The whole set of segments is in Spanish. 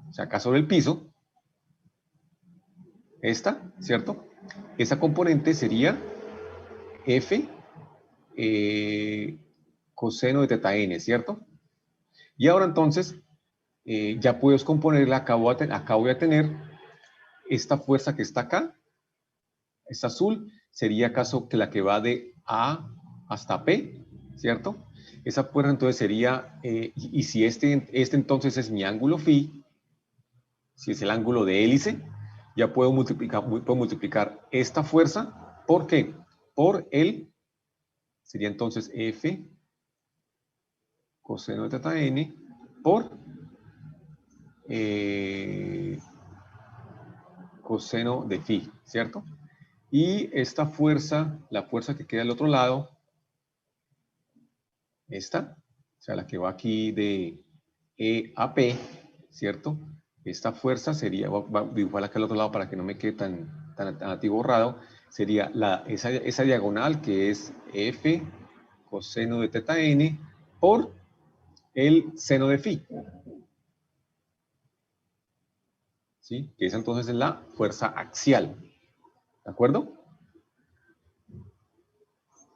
o sea, acá sobre el piso, esta, ¿cierto? Esa componente sería F coseno de teta n, ¿cierto? Y ahora entonces, ya puedo descomponerla, acá voy a tener esta fuerza que está acá, esta azul, sería acaso que la que va de A hasta P, ¿cierto? Esa fuerza entonces sería, y si este entonces es mi ángulo phi, si es el ángulo de hélice, ya puedo multiplicar esta fuerza, ¿por qué? Por el, sería entonces F coseno de teta n por coseno de phi, ¿cierto? Y esta fuerza, la fuerza que queda al otro lado, esta, o sea, la que va aquí de E a P, ¿cierto? Esta fuerza sería, voy a dibujarla acá al otro lado para que no me quede tan antiguo borrado, sería esa diagonal que es F coseno de teta n por el seno de phi, ¿sí? Que esa entonces es la fuerza axial, ¿de acuerdo?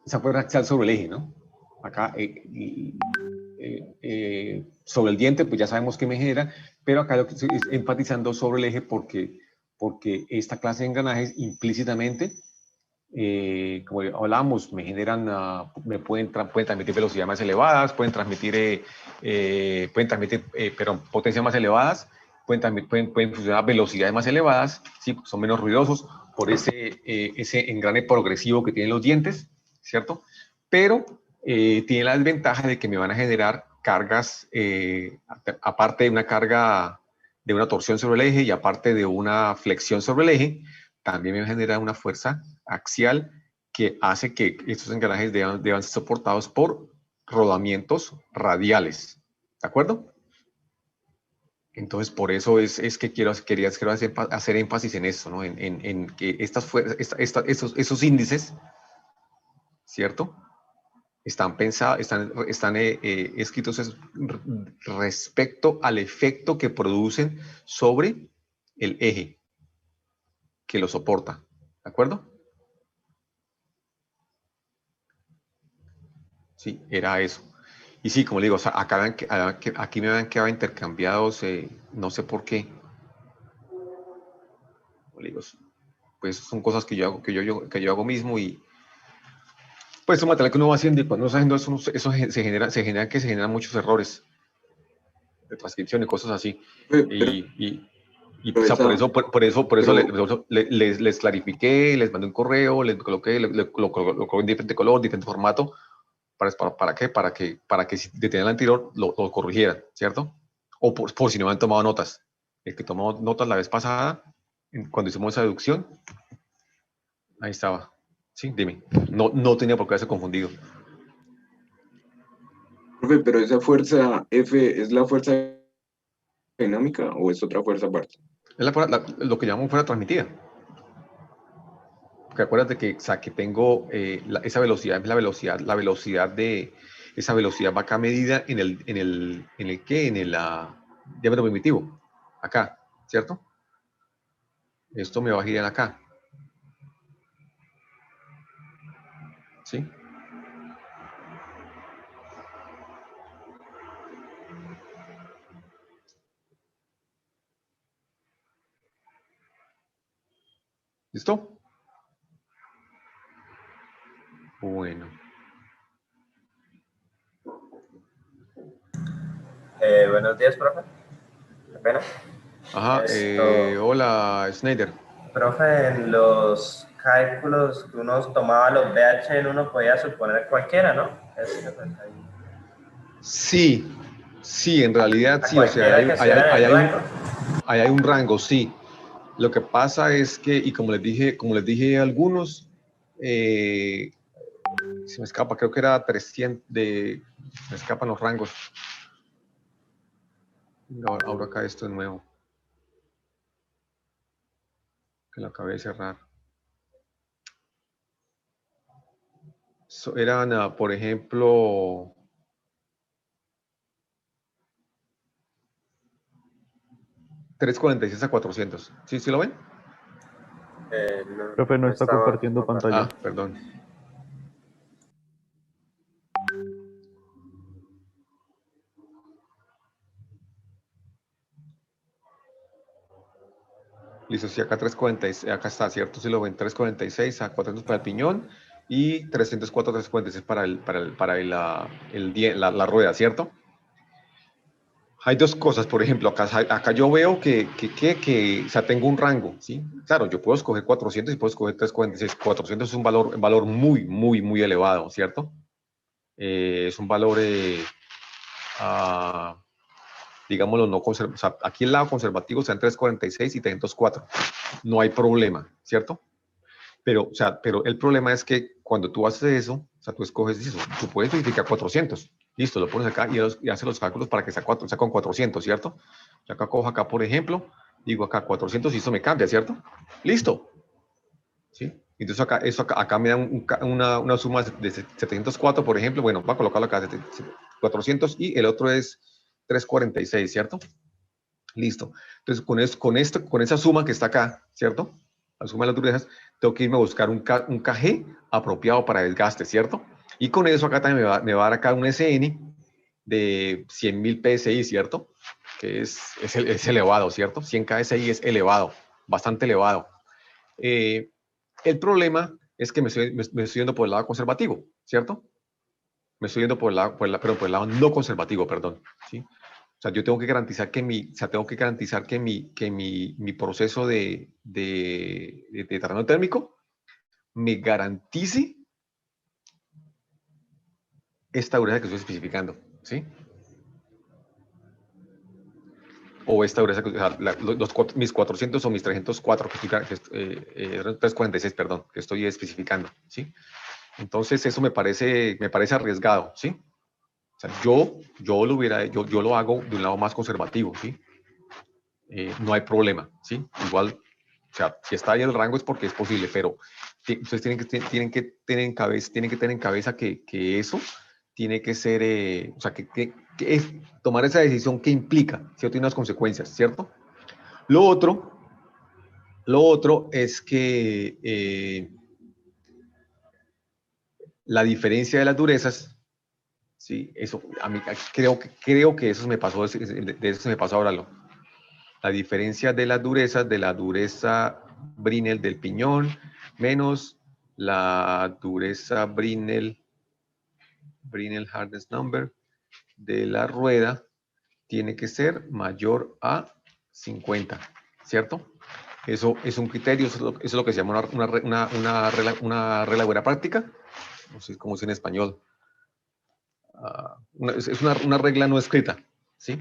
Esa fuerza axial sobre el eje, ¿no? Acá, sobre el diente, pues ya sabemos que me genera, pero acá lo que estoy enfatizando sobre el eje porque esta clase de engranajes implícitamente, como hablábamos, me generan, pueden transmitir velocidades más elevadas, pueden transmitir potencias más elevadas, pueden funcionar a velocidades más elevadas, ¿sí? Son menos ruidosos por ese engrane progresivo que tienen los dientes, ¿cierto? Pero tiene la desventaja de que me van a generar cargas, aparte de una carga de una torsión sobre el eje y aparte de una flexión sobre el eje, también me va a generar una fuerza axial que hace que estos engranajes deban ser soportados por rodamientos radiales. ¿De acuerdo? Entonces, por eso es que quiero hacer énfasis en eso, ¿no? En que esos índices, ¿cierto? Están pensados, están escritos respecto al efecto que producen sobre el eje que lo soporta. ¿De acuerdo? Sí, era eso. Y sí, como le digo, o sea, aquí me habían quedado intercambiados, no sé por qué. Como le digo, pues son cosas que yo hago, que yo hago mismo y pues es un material que uno va haciendo y cuando uno está haciendo eso se generan muchos errores de transcripción y cosas así. Pero, Y o pero sea, esa, por eso pero, les clarifiqué, les mandé un correo, les coloqué, lo coloqué en diferente color, diferente formato. ¿Para qué? Para que si detenían el anterior lo corrigieran, ¿cierto? O por si no me han tomado notas. El que tomó notas la vez pasada, cuando hicimos esa deducción, ahí estaba. Sí, dime. No tenía por qué haberse confundido. profe, pero esa fuerza F es la fuerza dinámica o es otra fuerza aparte. Es lo que llamamos fuerza transmitida. Porque acuérdate que, o sea, que tengo esa velocidad, es la velocidad de, esa velocidad va acá medida ¿qué? En el diámetro primitivo. Acá, ¿cierto? Esto me va a girar acá. ¿Sí? ¿Listo? Bueno. Buenos días, profe. Qué pena. Ajá, Esto, hola, Snyder. profe, en los cálculos que uno tomaba los BH, uno podía suponer cualquiera, ¿no? Sí, sí, en realidad A sí, o sea, cualquiera que estuviera en el rango. ahí hay un rango, sí. Lo que pasa es que, y como les dije a algunos, se me escapa, creo que era 300 me escapan los rangos. Ahora acá esto de nuevo, que lo acabé de cerrar. Eran, por ejemplo, 346 a 400. ¿Sí, sí lo ven? No, Profe, no no está estaba compartiendo pantalla. Ah, perdón. Listo, sí, acá 346, acá está, ¿cierto? Si lo ven, 346 a 400 para el piñón y 304, 346 para la rueda, ¿cierto? Hay dos cosas, por ejemplo, acá yo veo que, o sea, tengo un rango, ¿sí? Claro, yo puedo escoger 400 y puedo escoger 346. 400 es un valor muy, muy, muy elevado, ¿cierto? Es un valor, digámoslo, no conservativo. O sea, aquí el lado conservativo está en 346 y 304. No hay problema, ¿cierto? Pero, o sea, pero el problema es que cuando tú haces eso, o sea, tú escoges eso, tú puedes verificar 400. Listo, lo pones acá y haces los cálculos para que sea con 400, ¿cierto? Yo acá cojo acá, por ejemplo, digo acá 400 y eso me cambia, ¿cierto? Listo. ¿Sí? Entonces acá me da una suma de 704, por ejemplo. Bueno, voy a colocarlo acá, 400 y el otro es 346, ¿cierto? Listo. Entonces, con esa suma que está acá, ¿cierto? La suma de las durezas, tengo que irme a buscar un KG apropiado para desgaste, ¿cierto? Y con eso acá también me va a dar acá un SN de 100.000 PSI, ¿cierto? Que es elevado, ¿cierto? 100 KSI es elevado, bastante elevado. El problema es que me estoy yendo por el lado conservativo, ¿cierto? Me estoy yendo por el lado no conservativo, perdón, ¿sí? O sea, yo tengo que garantizar que mi proceso de terreno térmico me garantice esta dureza que estoy especificando, ¿sí? O esta dureza, o sea, mis 400 o mis 304, 346, perdón, que estoy especificando, ¿sí? Entonces, eso me parece arriesgado, ¿sí? O sea, yo lo hago de un lado más conservativo, ¿sí? No hay problema, ¿sí? Igual, o sea, si está ahí el rango es porque es posible, pero ustedes tienen que tener en cabeza que eso tiene que ser, o sea, que es tomar esa decisión que implica, ¿cierto? Tiene unas consecuencias, ¿cierto? Lo otro es que la diferencia de las durezas, ¿sí? Eso, a mí, creo que eso me pasó, de eso se me pasó ahora la diferencia de la dureza Brinell del piñón menos la dureza Brinell hardness number de la rueda tiene que ser mayor a 50, ¿cierto? Eso es un criterio, eso es lo que se llama una regla buena práctica, no sé cómo es en español. Es una regla no escrita, ¿sí?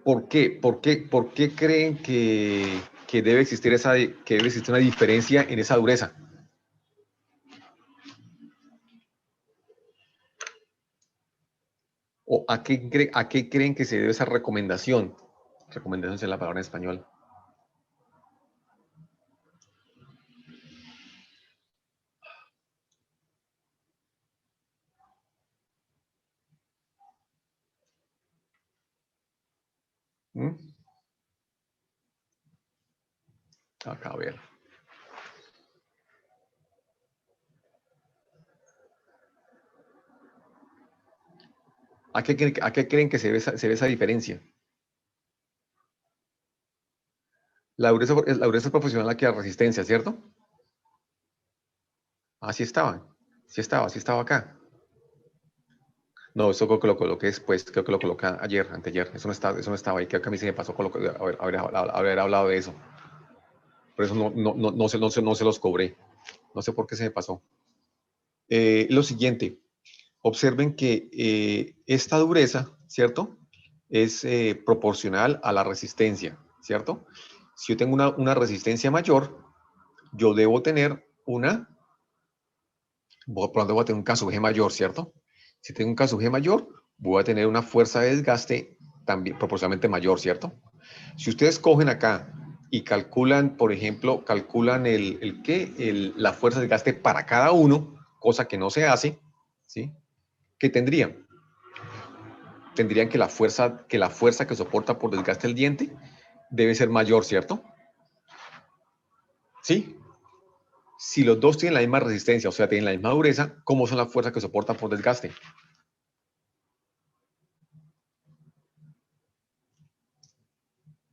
¿Por qué? ¿Por qué creen que debe existir una diferencia en esa dureza? ¿O a qué creen que se debe esa recomendación? Recomendación es la palabra en español. ¿Mm? Acá, a ver. ¿A qué creen que se ve esa diferencia? La dureza es proporcional a la resistencia, ¿cierto? Ah, sí estaba. Sí estaba acá. No, eso creo que lo coloqué después, creo que lo coloqué anteayer. Eso no estaba ahí, creo que a mí se me pasó haber hablado de eso. Por eso no se los cobré. No sé por qué se me pasó. Lo siguiente, observen que esta dureza, ¿cierto? Es proporcional a la resistencia, ¿cierto? Si yo tengo una resistencia mayor, yo debo tener por lo tanto voy a tener un KSUG mayor, ¿cierto? Si tengo un KSUG mayor, voy a tener una fuerza de desgaste también proporcionalmente mayor, ¿cierto? Si ustedes cogen acá y calculan, por ejemplo, la fuerza de desgaste para cada uno, cosa que no se hace, ¿sí? ¿Qué tendrían? Tendrían que la fuerza que soporta por desgaste el diente debe ser mayor, ¿cierto? ¿Sí? Si los dos tienen la misma resistencia, o sea, tienen la misma dureza, ¿cómo son las fuerzas que soportan por desgaste?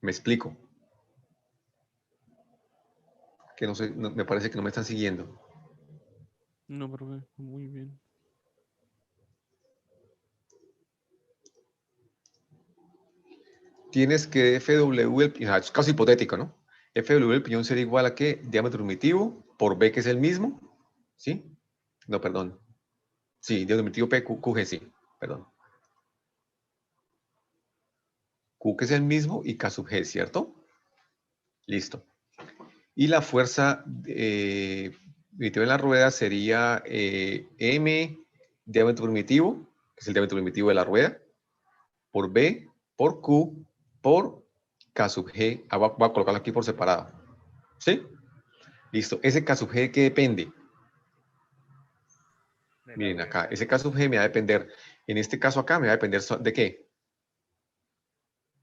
Me explico. Que no sé, me parece que no me están siguiendo. No, profe, muy bien. Tienes que FW, es caso hipotético, ¿no? FW del piñón sería igual a ¿qué? Diámetro primitivo por B, que es el mismo, ¿sí? No, perdón. Sí, diámetro primitivo P, QG, sí, perdón. Q, que es el mismo, y K sub G, ¿cierto? Listo. Y la fuerza primitiva en la rueda sería M, diámetro primitivo, que es el diámetro primitivo de la rueda, por B, por Q, por K sub G. Voy a colocarlo aquí por separado. ¿Sí? Listo. Ese K sub G, ¿de qué depende? Miren acá, ese K sub G me va a depender, en este caso acá me va a depender ¿de qué?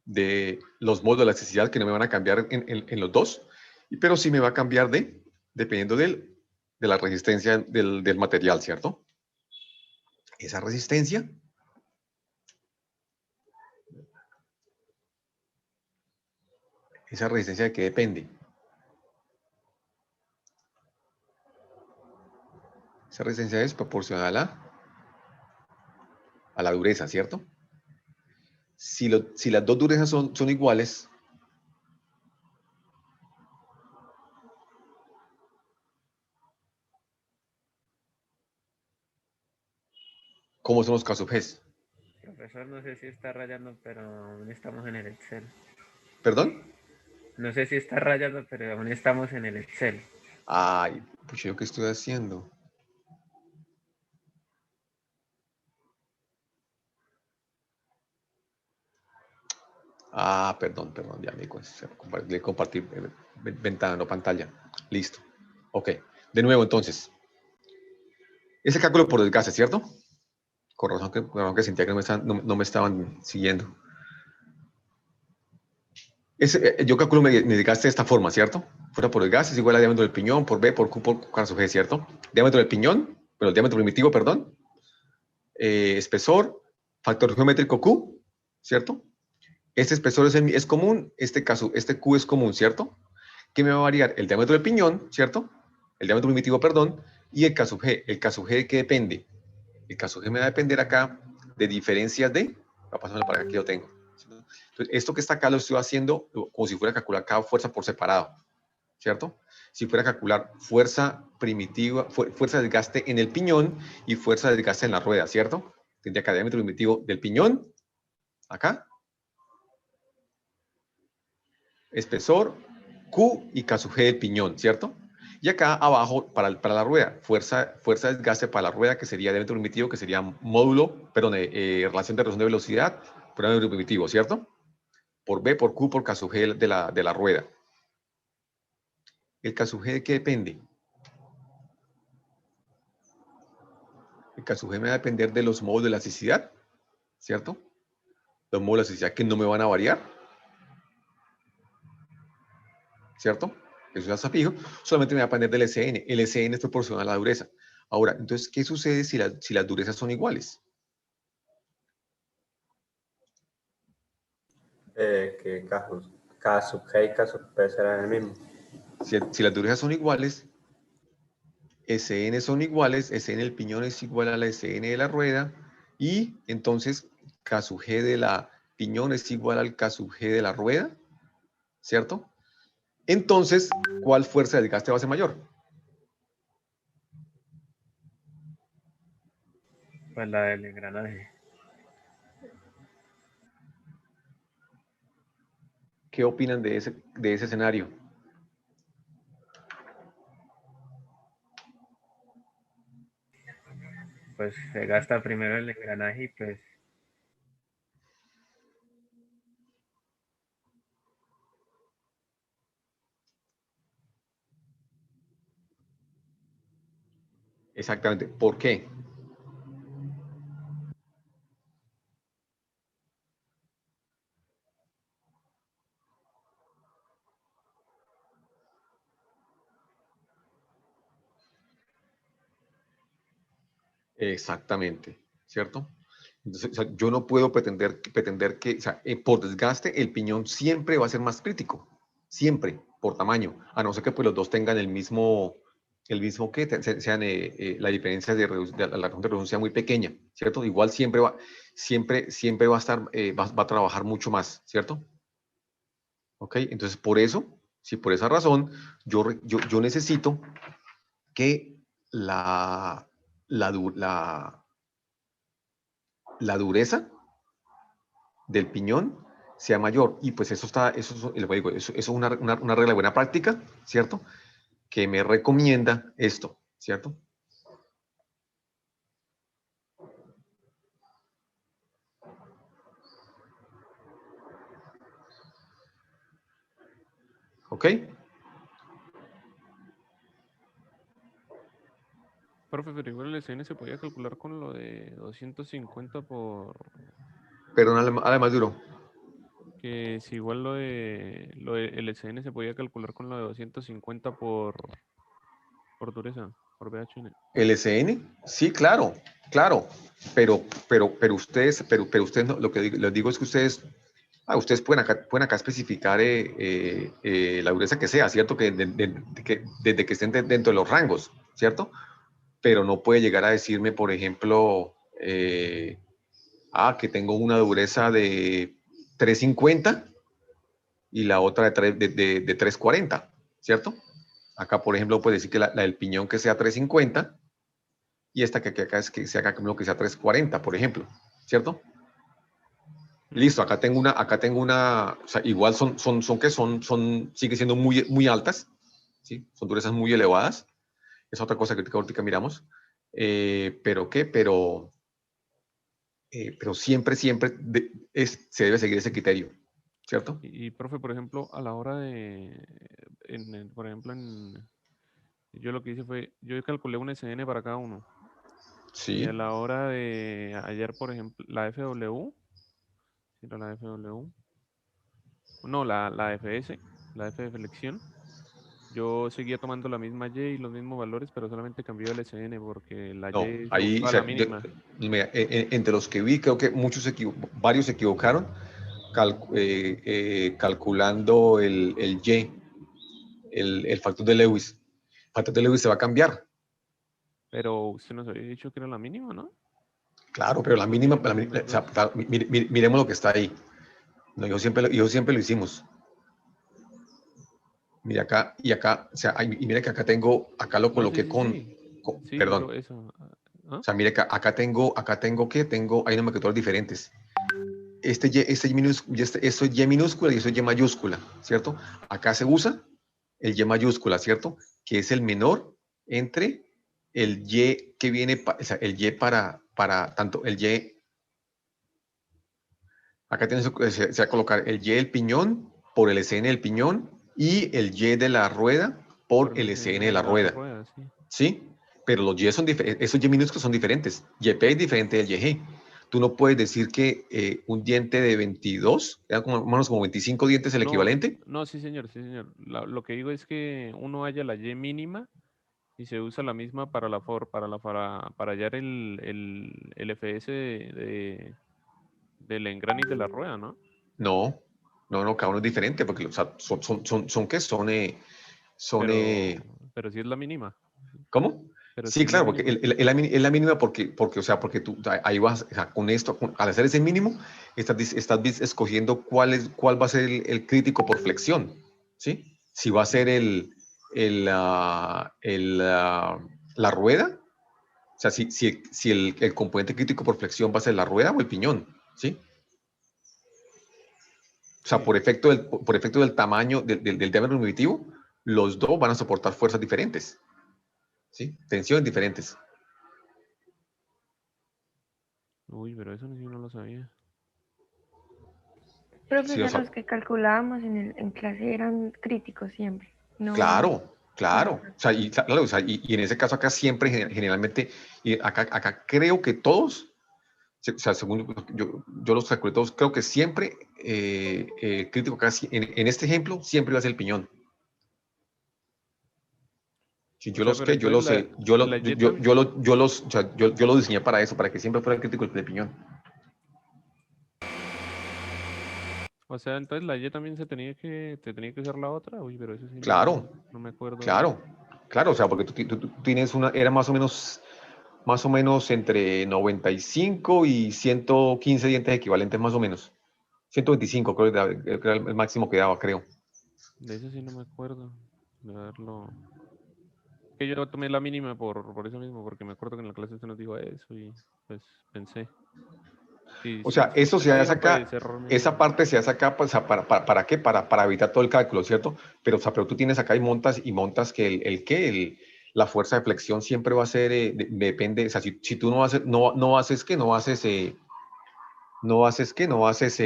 De los modos de elasticidad, que no me van a cambiar en los dos, pero sí me va a cambiar dependiendo de la resistencia del material, ¿cierto? Esa resistencia de qué depende. Esa resistencia es proporcional a la dureza, ¿cierto? Si las dos durezas son iguales, ¿cómo son los K sub Gs? Profesor, no sé si está rayando, pero aún estamos en el Excel. ¿Perdón? No sé si está rayando, pero aún estamos en el Excel. Ay, pues yo qué estoy haciendo. Ah, perdón, ya me compartir ventana, no pantalla. Listo. Ok. De nuevo, entonces. Ese cálculo por desgaste, ¿cierto? Con razón que sentía que no me estaban siguiendo. Yo calculo mi desgaste de esta forma, ¿cierto? Fuera por desgaste es igual al diámetro del piñón por B por Q por K sub G, ¿cierto? Diámetro del piñón, bueno, el diámetro primitivo, perdón. Espesor, factor geométrico Q, ¿cierto? Este espesor es común, este Q es común, ¿cierto? ¿Qué me va a variar? El diámetro del piñón, ¿cierto? El diámetro primitivo, perdón, y el K sub G. ¿El K sub G de qué depende? El K sub G me va a depender acá de diferencias de... Va a pasarme para acá, aquí lo tengo. Entonces, esto que está acá lo estoy haciendo como si fuera a calcular cada fuerza por separado, ¿cierto? Si fuera a calcular fuerza primitiva, fuerza de desgaste en el piñón y fuerza de desgaste en la rueda, ¿cierto? Tendría acá diámetro primitivo del piñón, acá, espesor, Q y K sub G del piñón, ¿cierto? Y acá abajo, para la rueda, fuerza de desgaste para la rueda, que sería diámetro primitivo, que sería módulo, perdón, relación de reducción de velocidad, por diámetro primitivo, ¿cierto? Por B, por Q, por K sub G de la rueda. ¿El K sub G de qué depende? El K sub G me va a depender de los modos de elasticidad, ¿cierto? Los modos de elasticidad que no me van a variar, ¿cierto? Eso ya está fijo, solamente me va a depender del SN. El SN es proporcional a la dureza. Ahora, entonces, ¿qué sucede si las durezas son iguales? Que K sub G y K sub P serán el mismo. Si las durezas son iguales, SN son iguales, SN del piñón es igual a la SN de la rueda, y entonces K sub G de la piñón es igual al K sub G de la rueda, ¿cierto? Entonces, ¿cuál fuerza de desgaste va a ser mayor? Pues la del engranaje. ¿Qué opinan de ese escenario? Pues se gasta primero el engranaje y pues Exactamente. ¿Por qué? Exactamente, ¿cierto? Entonces, o sea, yo no puedo pretender que, o sea, por desgaste, el piñón siempre va a ser más crítico, siempre, por tamaño, a no ser que pues, los dos tengan el mismo que sean la diferencia de la razón de reducción sea muy pequeña, ¿cierto? Igual siempre va a estar, va a trabajar mucho más, ¿cierto? ¿Ok? Entonces, por eso, si por esa razón, yo necesito que la, du- la, la dureza del piñón sea mayor. Y pues eso es una regla de buena práctica, ¿cierto? Que me recomienda esto, ¿cierto? ¿Ok? Profe, pero igual el SN se podía calcular con lo de 250 por... Perdón, además duro. Que si igual lo de el SN se podía calcular con lo de 250 por dureza, por BHN. LSN, sí, claro, claro. Pero ustedes lo que les digo es que ustedes pueden acá especificar la dureza que sea, ¿cierto? Desde que estén dentro de los rangos, ¿cierto? Pero no puede llegar a decirme, por ejemplo, que tengo una dureza de 350 y la otra de 340, ¿cierto? Acá, por ejemplo, puede decir que la del piñón que sea 350 y esta que acá es que sea acá que sea 340, por ejemplo, ¿cierto? Listo, acá tengo una, o sea, igual sigue siendo muy altas, ¿sí? Son durezas muy elevadas. Es otra cosa que ahorita miramos. Pero qué, pero siempre se debe seguir ese criterio, ¿cierto? Profe, por ejemplo, a la hora por ejemplo, yo lo que hice fue, yo calculé un SN para cada uno. Y a Sí, la hora de hallar, por ejemplo, la FW, ¿sí era la FW? No, la FS, la F de flexión. Yo seguía tomando la misma Y y los mismos valores, pero solamente cambió el SN porque la no, Y se ahí, o buscaba la sea, mínima. mira, entre los que vi, creo que varios se equivocaron calculando el Y, el factor de Lewis. El factor de Lewis se va a cambiar. Pero usted nos había dicho que era la mínima, ¿no? Claro, pero la ¿Por qué mínima, le cambian los o sea, dos? miremos lo que está ahí. No, yo siempre lo hicimos. Mira acá y acá, o sea, y mira que acá lo No, sí, coloqué sí, sí. Sí, perdón. pero eso. O ¿Ah? sea, mire que hay nomenclaturas diferentes. Esto es Y minúscula y esto es Y mayúscula, ¿cierto? Acá se usa el Y mayúscula, ¿cierto? Que es el menor entre el Y que viene, o sea, el Y para tanto el Y, acá se va a colocar el Y del piñón por el SN del piñón y el Y de la rueda por Por el el SN SN de de la la rueda, rueda, sí. ¿sí? Pero los Y son diferentes, esos Y minúsculos son diferentes. YP es diferente del YG. Tú no puedes decir que un diente de 22, eran como, más o menos como 25 dientes el No, equivalente. no, sí, señor, sí, señor. Lo que digo es que uno halla la Y mínima y se usa la misma para para hallar el FS del engrane y de la rueda, ¿no? No, no, cada uno es diferente, porque o sea, son ¿qué? Pero, pero sí es la mínima. ¿Cómo? Pero sí Sí, es la claro, porque mínima. es la mínima o sea, porque tú ahí vas, o sea, al hacer ese mínimo, estás escogiendo cuál va a ser el crítico por flexión, ¿sí? Si va a ser la rueda, o sea, si el componente crítico por flexión va a ser la rueda o el piñón, ¿sí? O sea, Sí. por efecto del tamaño del diámetro primitivo, los dos van a soportar fuerzas diferentes, ¿sí? Tensiones diferentes. Uy, pero eso sí no lo sabía. Sí, o Profesor, sea, los que calculábamos en clase eran críticos siempre. No. claro, claro. O sea, claro, o sea, y en ese caso acá siempre, generalmente, y acá creo que todos, o sea, según yo los calculé todos, creo que siempre crítico acá, en este ejemplo, siempre va a ser el piñón. Si O yo sea, los pero que, yo lo entonces sé, yo lo, la Y yo, también, yo, lo, yo los, o sea, yo lo diseñé para eso, para que siempre fuera el crítico el piñón. o sea, entonces la Y también te tenía que usar la otra. Uy, pero eso sí Claro, no me acuerdo de eso. claro, claro, o sea, porque tú tienes era más o menos entre 95 y 115 dientes equivalentes, más o menos. 125 creo que era el máximo que daba, creo. De eso sí no me acuerdo. De verlo. Que yo tomé la mínima por eso mismo, porque me acuerdo que en la clase usted nos dijo eso y pues pensé. Si, O si, sea, si eso usted se no hace vino, acá, pues error esa mío. parte se hace acá, pues, ¿para qué? Para evitar todo el cálculo, ¿cierto? Pero, o sea, pero tú tienes acá y montas que la fuerza de flexión siempre va a ser, depende, o sea, si tú no haces, no haces qué, no haces, no haces qué, no haces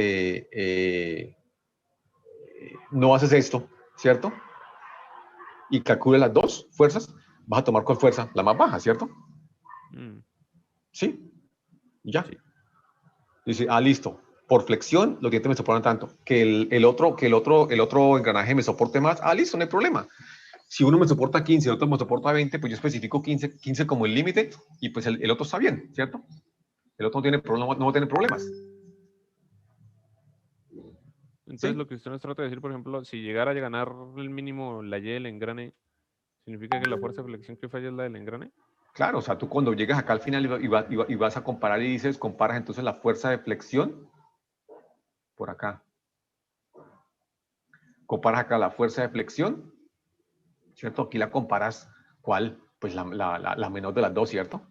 esto, ¿cierto? Y calcula las dos fuerzas, vas a tomar cuál fuerza, la más baja, ¿cierto? Mm, Sí, y ya. sí. Dice, listo. Por flexión, los dientes me soportan tanto. Que el otro engranaje me soporte más. Listo, no hay problema. Si uno me soporta 15, el otro me soporta 20, pues yo especifico 15 como el límite y pues el otro está bien, ¿cierto? El otro no tiene problema, no va a tener problemas. Entonces lo ¿Sí? que usted nos trata de decir, por ejemplo, si llegara a ganar el mínimo la Y del engrane, ¿significa que la fuerza de flexión que falla es la del engrane? Claro, o sea, tú cuando llegas acá al final y vas a comparar y dices, comparas entonces la fuerza de flexión por acá. Comparas acá la fuerza de flexión, ¿cierto? Aquí la comparas, ¿cuál? Pues la menor de las dos, ¿cierto?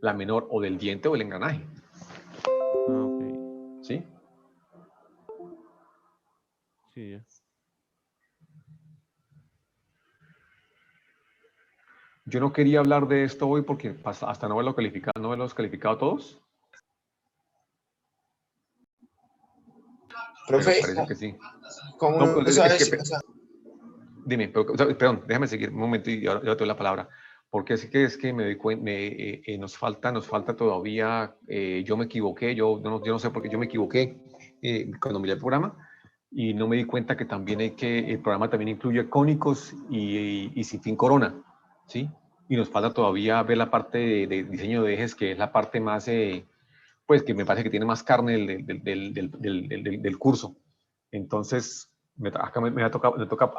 La menor o del diente o el engranaje, Ah, ok. ¿sí? Sí, ya. Yo no quería hablar de esto hoy porque hasta no haberlos calificado todos, pero Profe, parece que sí. No, ¿cómo es que, sabes? O sea, dime, pero, o sea, perdón, déjame seguir un momento y ahora te doy la palabra. Porque es que me doy cuenta, nos falta todavía, yo me equivoqué, yo no sé por qué yo me equivoqué cuando miré el programa y no me di cuenta que también el programa también incluye cónicos y sin fin corona, ¿sí? Y nos falta todavía ver la parte de diseño de ejes, que es la parte más, pues que me parece que tiene más carne del curso. Entonces, acá me toca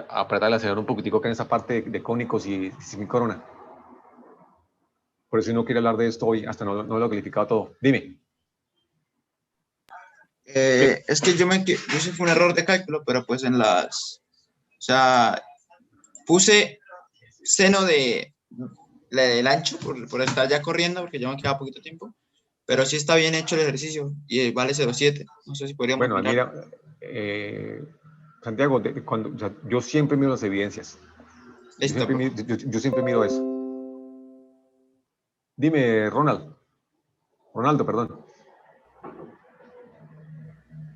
apretar el acelerador un poquitico acá en esa parte de cónicos y sin corona. Por eso no quiero hablar de esto hoy, hasta no lo he calificado todo. Dime. es que yo sé fue un error de cálculo, pero pues o sea, puse seno del ancho por estar ya corriendo, porque ya me quedaba poquito tiempo, pero sí está bien hecho el ejercicio y vale 0,7. No sé si podríamos Bueno, mirar. mira, Santiago, o sea, yo siempre miro las evidencias. Yo Listo, siempre, profe. yo siempre miro eso. Dime, Ronaldo, perdón.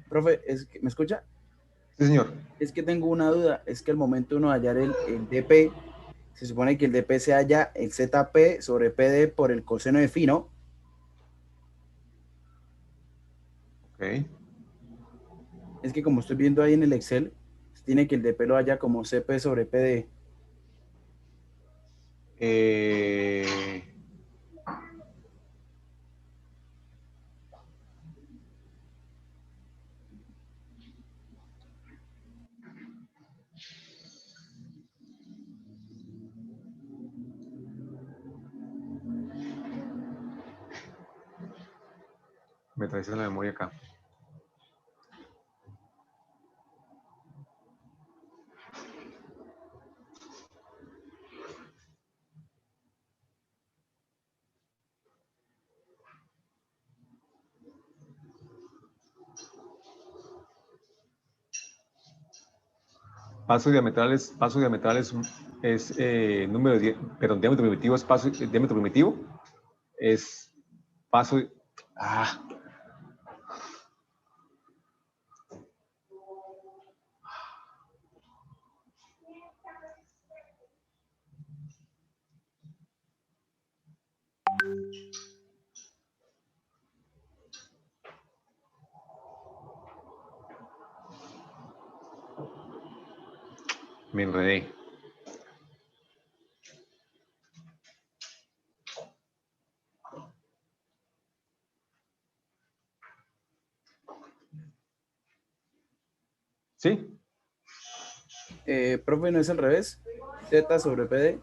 Profe, ¿me escucha? Sí, señor. Es que tengo una duda, es que al momento de uno hallar el DP, se supone que el DP se halla el ZP sobre PD por el coseno de phi, ¿no? Ok. Es que como estoy viendo ahí en el Excel, tiene que el DP lo haya como CP sobre PD. Eh, Me traes en la memoria acá. Paso diametral es número de, perdón, diámetro primitivo es diámetro primitivo es paso, ah, me enredé. ¿Sí? Profe, ¿no es al revés? Z sobre PD.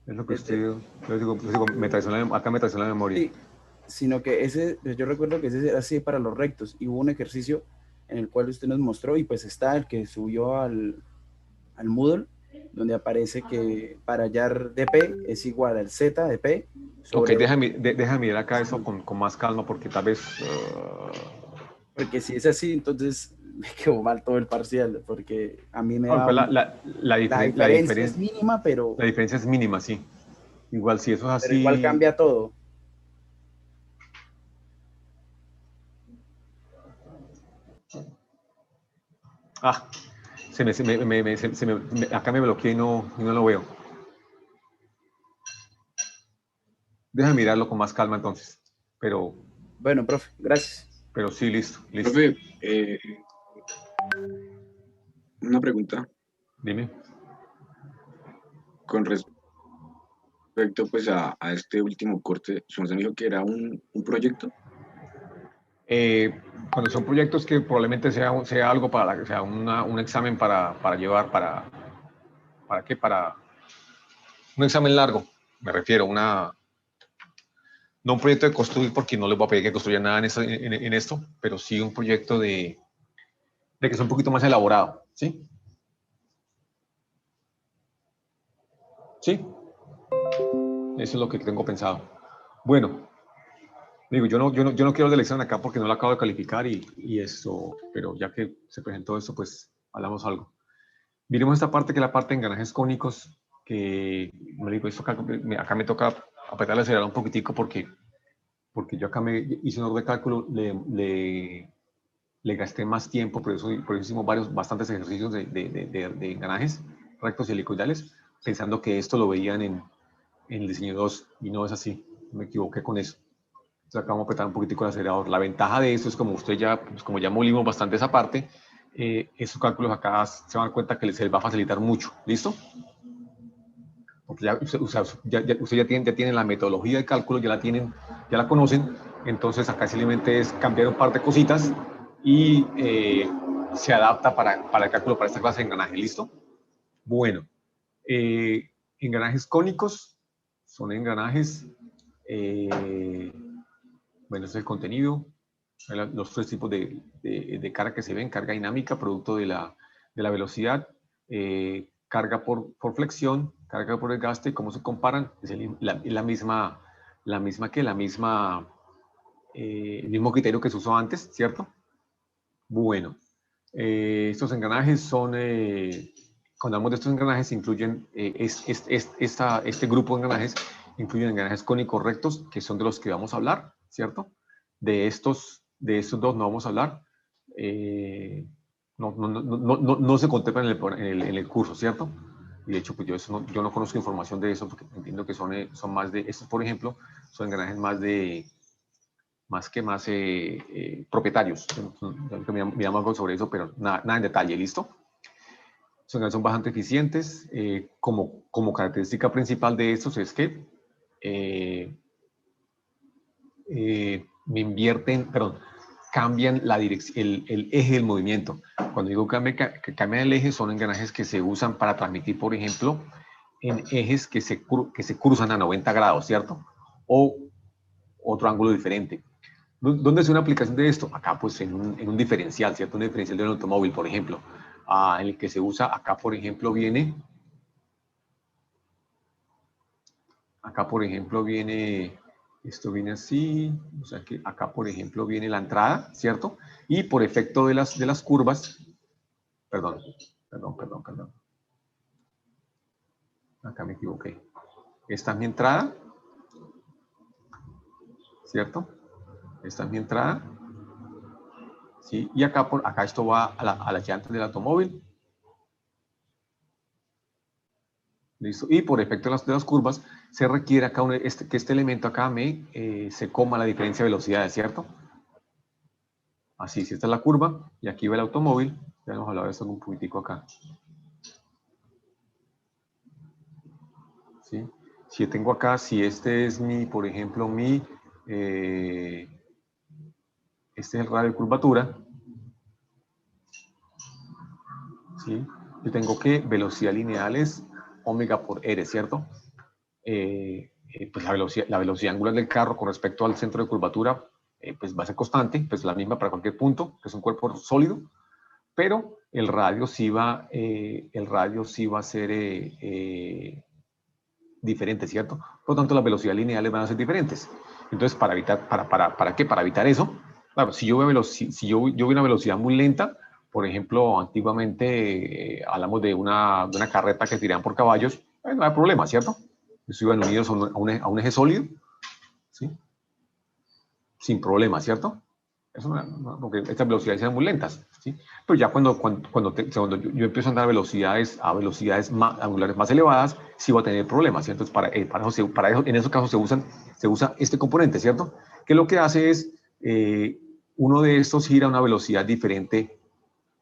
Es lo que acá me traicionó la memoria. Sí, sino que ese, pues yo recuerdo que ese era así para los rectos y hubo un ejercicio en el cual usted nos mostró y pues está el que subió al Moodle, donde aparece que para hallar dp es igual al z de p Ok, sobre... déjame mirar acá eso con más calma porque tal vez... Porque si es así, entonces me quedó mal todo el parcial, porque a mí me no, da... pues La diferencia es mínima, la diferencia es mínima, sí. Igual si eso es pero igual así... cambia todo. Ah, acá me bloqueé y no lo veo. Déjame mirarlo con más calma entonces. Bueno, profe, gracias. Pero sí, listo. Profe, una pregunta Dime. con respecto pues a este último corte. Su merced me dijo que era un proyecto. Cuando son proyectos que probablemente sea algo sea un examen para llevar, ¿para qué? Para un examen largo, me refiero, no un proyecto de construir, porque no les voy a pedir que construyan nada en esto, pero sí un proyecto de que sea un poquito más elaborado, ¿sí? ¿Sí? Eso es lo que tengo pensado. Bueno, digo, yo no quiero de examen acá porque no lo acabo de calificar y eso, pero ya que se presentó eso, pues hablamos algo. Miremos esta parte que es la parte de engranajes cónicos, que me digo, esto acá me toca apretar el acelerador un poquitico porque yo acá me hice un orden de cálculo, le gasté más tiempo, por eso hicimos bastantes ejercicios de engranajes rectos y helicoidales, pensando que esto lo veían en el diseño 2 y no es así, me equivoqué con eso. Entonces acá vamos a apretar un poquitico el acelerador. La ventaja de esto es como usted ya, pues como ya molimos bastante esa parte, esos cálculos acá se van a dar cuenta que se les va a facilitar mucho. ¿Listo? Porque ya, usted ya tiene la metodología de cálculo, ya la conocen, entonces acá simplemente es cambiar un par de cositas y se adapta para el cálculo para esta clase de engranaje. ¿Listo? Bueno, engranajes cónicos son engranajes, bueno, este es el contenido, los tres tipos de carga que se ven: carga dinámica, producto de la velocidad, carga por flexión, carga por desgaste. ¿Cómo se comparan? Es la misma, el mismo criterio que se usó antes, ¿cierto? Bueno, estos engranajes son, cuando hablamos de estos engranajes, incluyen, este grupo de engranajes incluyen engranajes cónicos rectos, que son de los que vamos a hablar, ¿cierto? De estos dos no vamos a hablar. No se contemplan en el curso, ¿cierto? Y de hecho, pues yo no conozco información de eso, porque entiendo que son más de, estos por ejemplo, son engranajes más propietarios. Miramos algo sobre eso, pero nada en detalle, ¿listo? Son bastante eficientes. Como característica principal de estos es que cambian el eje del movimiento. Cuando digo que cambian el eje, son engranajes que se usan para transmitir, por ejemplo, en ejes que se cruzan a 90 grados, ¿cierto? O otro ángulo diferente. ¿Dónde es una aplicación de esto? Acá, pues, en un diferencial, ¿cierto? Un diferencial de un automóvil, por ejemplo. En el que se usa, acá, por ejemplo, viene, esto viene así, o sea que acá, por ejemplo, viene la entrada, ¿cierto? Y por efecto de las curvas, perdón. Acá me equivoqué. Esta es mi entrada, ¿cierto? Esta es mi entrada. ¿Sí? Y acá esto va a las llantas del automóvil. ¿Listo? Y por efecto de las curvas, se requiere acá que este elemento acá se coma la diferencia de velocidades, ¿cierto? Así, si esta es la curva, y aquí va el automóvil, ya hemos hablado de esto un poquitico acá. ¿Sí? Si yo tengo acá, si este es por ejemplo, este es el radio de curvatura, ¿sí? Yo tengo que velocidad lineal es omega por r, ¿cierto? Pues la velocidad angular del carro con respecto al centro de curvatura pues va a ser constante, pues la misma para cualquier punto, que es un cuerpo sólido, pero el radio sí va a ser diferente, ¿cierto? Por lo tanto, las velocidades lineales van a ser diferentes. Entonces, ¿para qué? Para evitar eso, claro, si yo veo una velocidad muy lenta, por ejemplo, antiguamente hablamos de una carreta que tiraban por caballos, no hay problema, ¿cierto? Eso iban unidos a un eje sólido, ¿sí? Sin problema, ¿cierto? Eso porque estas velocidades eran muy lentas, ¿sí? Pero ya cuando yo empiezo a andar a velocidades angulares más elevadas, sí voy a tener problemas, ¿cierto? Entonces, en esos casos se usa este componente, ¿cierto? Que lo que hace es, uno de estos gira a una velocidad diferente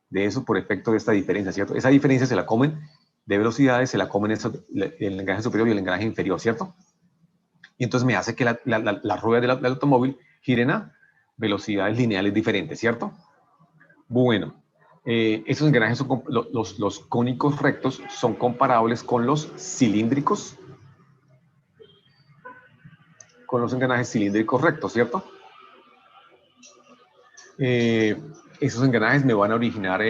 de eso por efecto de esta diferencia, ¿cierto? Esa diferencia se la comen de velocidades, se la comen el engranaje superior y el engranaje inferior, ¿cierto? Y entonces me hace que las ruedas del automóvil giren a velocidades lineales diferentes, ¿cierto? Bueno, esos engranajes son los cónicos rectos son comparables con los cilíndricos, con los engranajes cilíndricos rectos, ¿cierto? Esos engranajes me van a originar,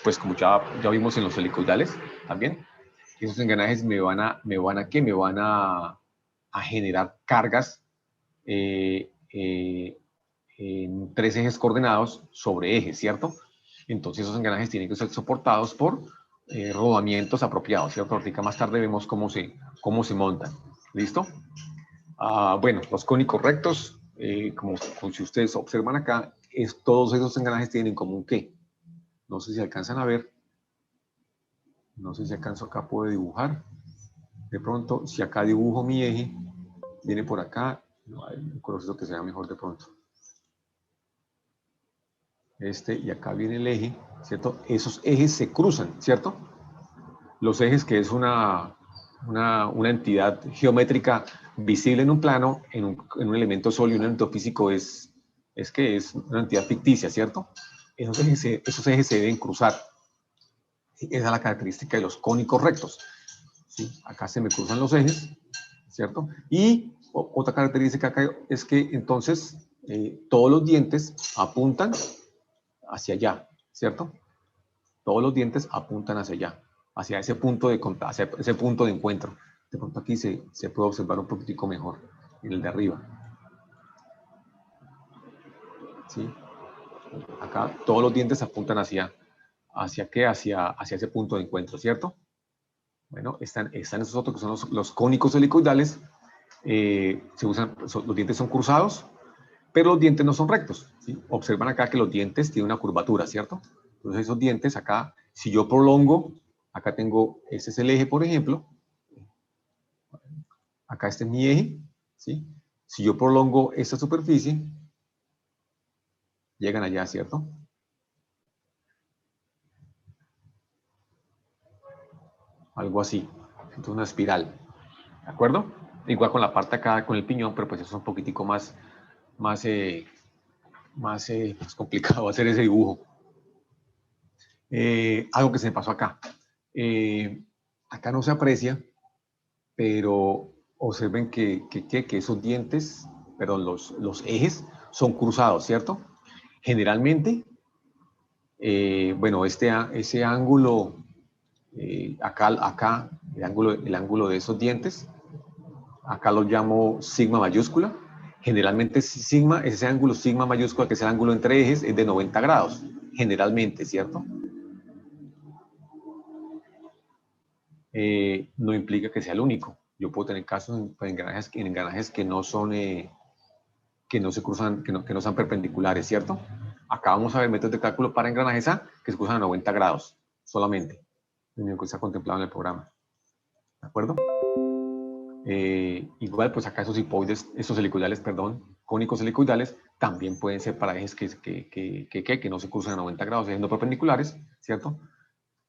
pues como ya vimos en los helicoidales también, esos engranajes me van a generar cargas en 3 ejes coordenados sobre ejes, ¿cierto? Entonces esos engranajes tienen que ser soportados por rodamientos apropiados, ¿cierto? Ahorita más tarde vemos cómo se montan. ¿Listo? Bueno, los cónicos rectos, como si ustedes observan acá, todos esos engranajes tienen en común ¿qué? No sé si alcanzan a ver. No sé si alcanzo acá, puedo dibujar. De pronto, si acá dibujo mi eje, viene por acá. No, hay un proceso que sea mejor de pronto. Y acá viene el eje, ¿cierto? Esos ejes se cruzan, ¿cierto? Los ejes, que es una entidad geométrica visible en un plano, en un elemento sólido, un elemento físico, es una entidad ficticia, ¿cierto? Esos ejes se deben cruzar. Esa es la característica de los cónicos rectos, ¿sí? Acá se me cruzan los ejes, ¿cierto? Y otra característica acá es que entonces todos los dientes apuntan hacia allá, ¿cierto? Todos los dientes apuntan hacia allá, hacia ese punto de encuentro. De pronto aquí se puede observar un poquitico mejor en el de arriba. ¿Sí? Acá todos los dientes apuntan hacia ese punto de encuentro, ¿cierto? Bueno, están esos otros que son los cónicos helicoidales. Los dientes son cruzados, pero los dientes no son rectos, ¿sí? Observan acá que los dientes tienen una curvatura, ¿cierto? Entonces esos dientes acá, si yo prolongo, acá tengo, este es el eje, por ejemplo. Acá este es mi eje, ¿sí? Si yo prolongo esta superficie, llegan allá, ¿cierto? Algo así. Entonces una espiral, ¿de acuerdo? Igual con la parte acá, con el piñón, pero pues eso es un poquitico más complicado hacer ese dibujo. Algo que se me pasó acá. Acá no se aprecia, pero observen que esos dientes, perdón, los ejes son cruzados, ¿cierto? Generalmente, bueno, ese ángulo, acá el ángulo de esos dientes, acá lo llamo sigma mayúscula. Generalmente ese ángulo sigma mayúscula, que es el ángulo entre ejes, es de 90 grados, generalmente, ¿cierto? No implica que sea el único. Yo puedo tener casos en engranajes que no son, que no se cruzan, que no son perpendiculares, ¿cierto? Acá vamos a ver métodos de cálculo para engranajes A que se cruzan a 90 grados solamente. Lo único que está contemplado en el programa. ¿De acuerdo? Igual, pues acá esos helicoidales, perdón, cónicos helicoidales, también pueden ser para ejes que no se cruzan a 90 grados, siendo perpendiculares, ¿cierto?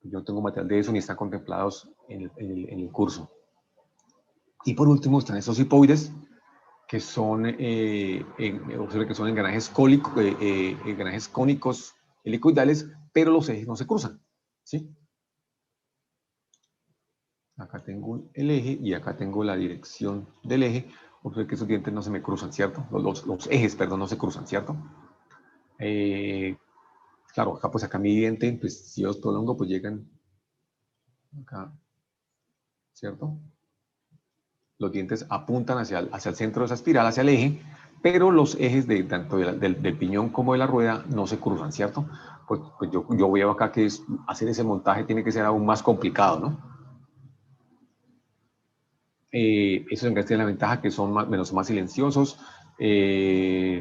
Yo no tengo material de eso ni están contemplados en el curso. Y por último están esos hipoides, que son, observen que son engranajes cónicos helicoidales, pero los ejes no se cruzan. ¿sí? Acá tengo el eje y acá tengo la dirección del eje. Observen que esos dientes no se me cruzan, ¿cierto? Los ejes, perdón, no se cruzan, ¿cierto? Claro, acá pues acá mi diente, pues si yo los prolongo, pues llegan acá, ¿cierto? Los dientes apuntan hacia el centro de esa espiral, hacia el eje, pero los ejes tanto del piñón como de la rueda no se cruzan, ¿cierto? Pues yo veo acá que hacer ese montaje tiene que ser aún más complicado, ¿no? Esos engranes tienen la ventaja que son más silenciosos,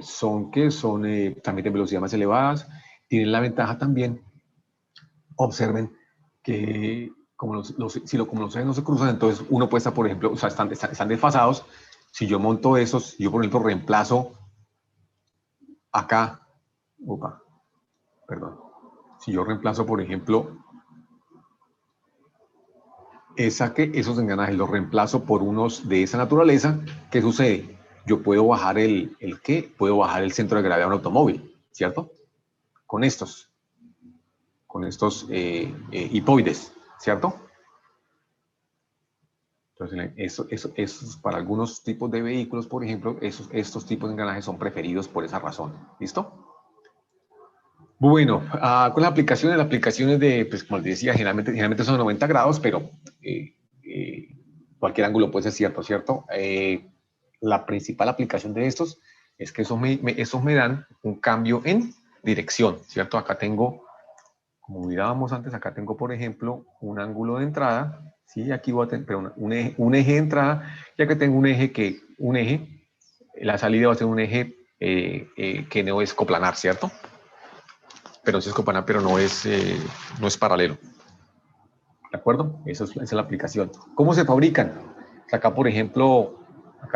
son también de velocidad más elevadas, tienen la ventaja también, observen que como los ejes no se cruzan, entonces uno puede estar, por ejemplo, o sea, están desfasados. Si yo monto esos, yo por ejemplo reemplazo acá, perdón, si yo reemplazo, por ejemplo, esos engranajes, los reemplazo por unos de esa naturaleza, ¿qué sucede? Yo puedo bajar puedo bajar el centro de gravedad de un automóvil, ¿cierto? Con estos hipoides, ¿cierto? Entonces, eso para algunos tipos de vehículos, por ejemplo, estos tipos de engranajes son preferidos por esa razón. ¿Listo? Bueno, con las aplicaciones, pues como les decía, generalmente son 90 grados, pero cualquier ángulo puede ser ¿cierto? La principal aplicación de estos es que esos me dan un cambio en dirección, ¿cierto? Acá tengo, como mirábamos antes, acá tengo, por ejemplo, un ángulo de entrada, ¿sí? Aquí voy a tener un eje de entrada, ya que tengo un eje, la salida va a ser un eje que no es coplanar, ¿cierto? Pero sí es coplanar, pero no es paralelo. ¿De acuerdo? Esa es la aplicación. ¿Cómo se fabrican? Acá, por ejemplo,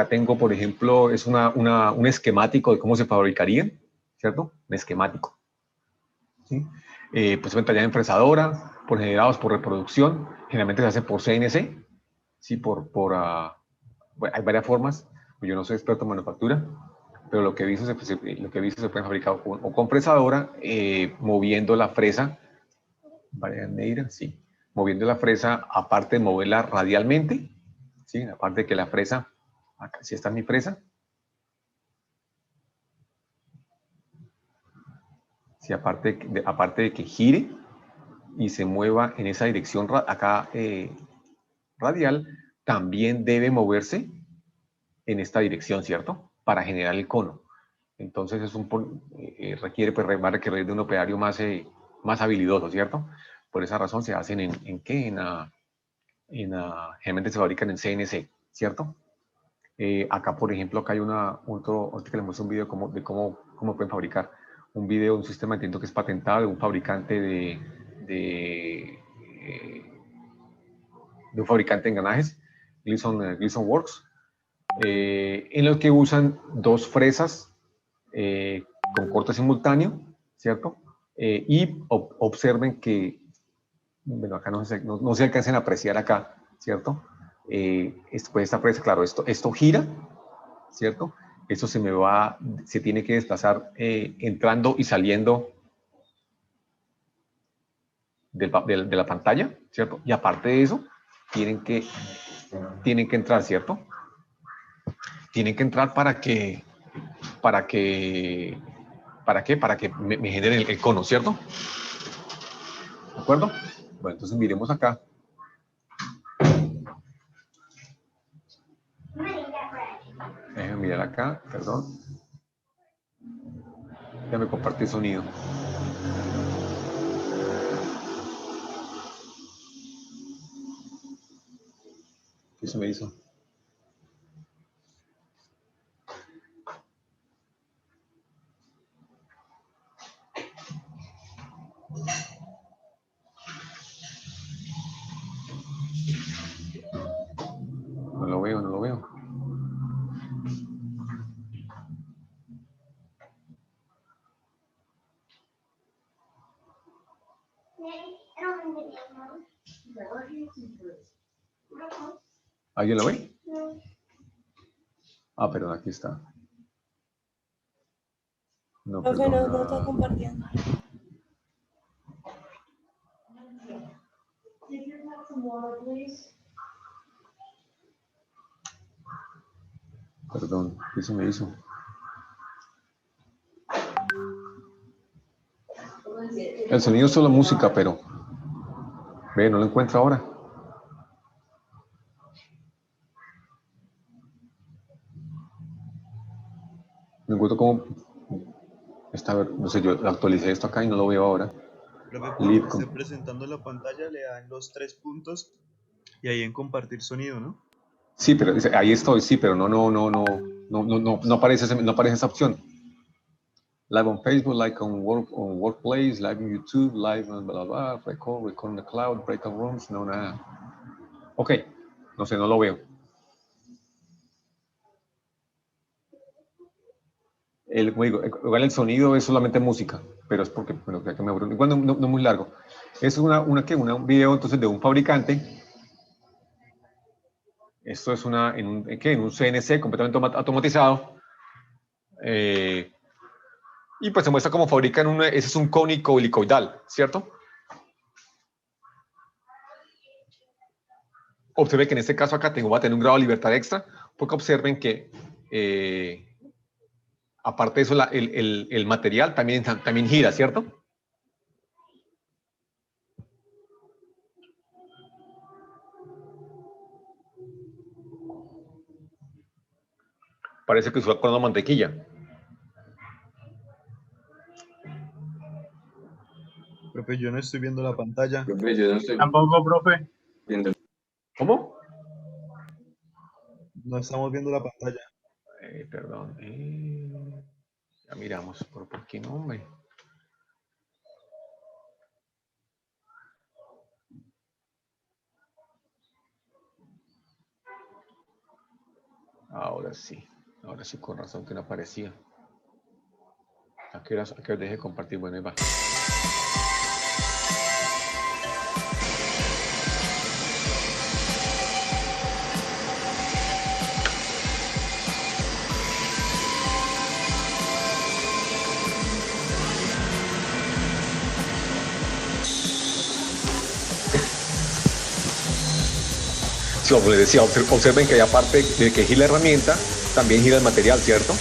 tengo, por ejemplo, es un esquemático de cómo se fabricarían, ¿cierto? Un esquemático. ¿Sí? Pues pantalla en fresadora, por generados por reproducción, generalmente se hace por CNC, ¿sí? Bueno, hay varias formas, yo no soy experto en manufactura, pero lo que he visto se puede fabricar o con fresadora, moviendo la fresa, sí, moviendo la fresa, aparte de moverla radialmente, ¿sí? Aparte de que la fresa, acá sí está mi fresa, ¿sí? Aparte de que gire y se mueva en esa dirección acá radial, también debe moverse en esta dirección, ¿cierto? Para generar el cono. Entonces va a requerir de un operario más habilidoso, ¿cierto? Por esa razón se hacen generalmente se fabrican en CNC, ¿cierto? Acá, por ejemplo, acá hay ahorita que les muestro un video de cómo pueden fabricar un sistema, entiendo que es patentado de un fabricante de un fabricante de engranajes, Gleason Works, en los que usan dos fresas con corte simultáneo, ¿cierto? Y observen que, bueno, acá no se alcancen a apreciar acá, ¿cierto? Pues esta fresa, claro, esto gira, ¿cierto? Esto se tiene que desplazar entrando y saliendo de la pantalla, ¿cierto? Y aparte de eso, tienen que entrar, ¿cierto? Tienen que entrar para que me genere el cono, ¿cierto? ¿De acuerdo? Bueno, entonces miremos acá. Déjenme mirar acá, perdón. Ya me compartí sonido. ¿Qué se me hizo? No lo veo, no lo veo. ¿Alguien lo ve? Ah, perdón, aquí está. No, perdón. No está compartiendo. ¿Qué se me hizo? El sonido es solo música, pero... Ve, no lo encuentro ahora. No encuentro cómo... no sé, yo actualicé esto acá y no lo veo ahora. Profe, cuando esté presentando la pantalla le dan los 3 puntos y ahí en compartir sonido, ¿no? Sí, pero ahí estoy, sí, pero no aparece esa opción. Live on Facebook, like on Workplace, live on YouTube, live on bla bla, record on the cloud, breakout rooms, no nada. Ok, no sé, no lo veo. Igual el sonido es solamente música, pero es porque bueno, que me aburro. Igual no muy largo. Es un video entonces de un fabricante. Esto es en un CNC completamente automatizado. Y pues se muestra cómo fabrican ese es un cónico helicoidal, ¿cierto? Observen que en este caso acá voy a tener un grado de libertad extra, porque observen que aparte de eso el material también gira, ¿cierto? Parece que está con mantequilla. Profe, yo no estoy viendo la pantalla. Profe, yo no estoy Tampoco, profe. viendo. ¿Cómo? No estamos viendo la pantalla. Perdón. Ya miramos. ¿Por qué no, hombre? Ahora sí, con razón que no aparecía. ¿A qué hora deje de compartir? Bueno, ahí va. Sí, como les decía, observen que hay aparte de que gira la herramienta, también gira el material, ¿cierto?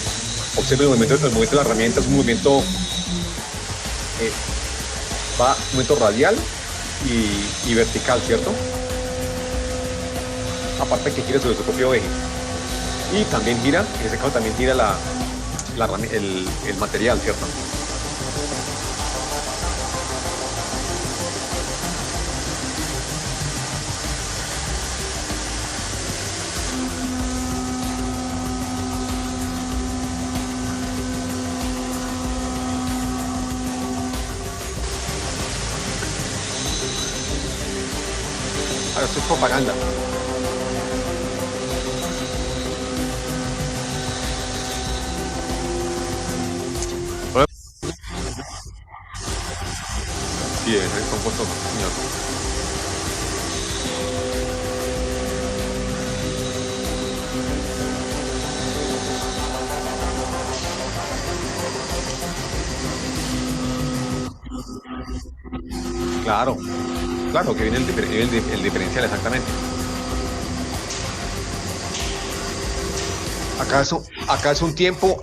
Observen el movimiento de la herramienta, es un movimiento, movimiento radial y vertical, ¿cierto? Aparte que gira sobre su propio eje. Y también gira, en ese caso también gira el material, ¿cierto? Ahora esto es propaganda. Sí, es el compuesto, señor. Claro, que viene el diferencial exactamente. Acá es un tiempo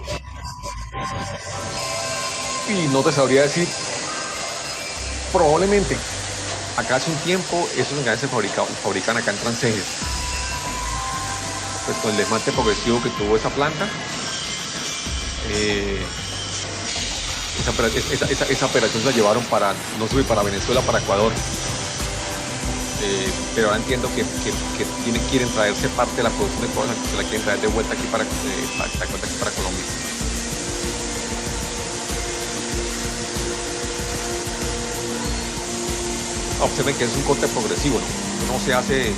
y no te sabría decir, probablemente acá hace un tiempo esos engranes se fabrican acá en Transejes, pues con el desmante progresivo que tuvo esa planta. Esa operación se la llevaron no sé, para Venezuela, para Ecuador, pero ahora entiendo que quieren traerse parte de la producción de cosas, que se la quieren traer de vuelta aquí para Colombia. Observen que es un corte progresivo, ¿no? No se hace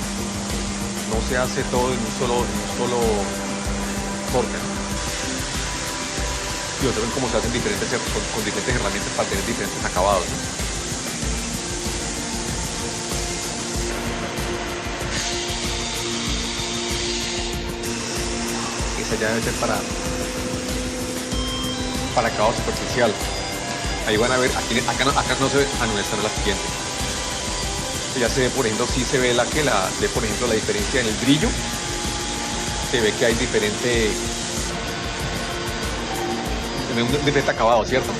todo en un solo corte, ¿no? Y observen cómo se hacen con diferentes herramientas para tener diferentes acabados, ¿no? Esa ya debe ser para acabado superficial. Ahí van a ver, acá no se ve, no, esta no es la siguiente. Ya se ve, por ejemplo, sí se ve por ejemplo, la diferencia en el brillo. Se ve que hay diferente un diferente acabado, ¿cierto?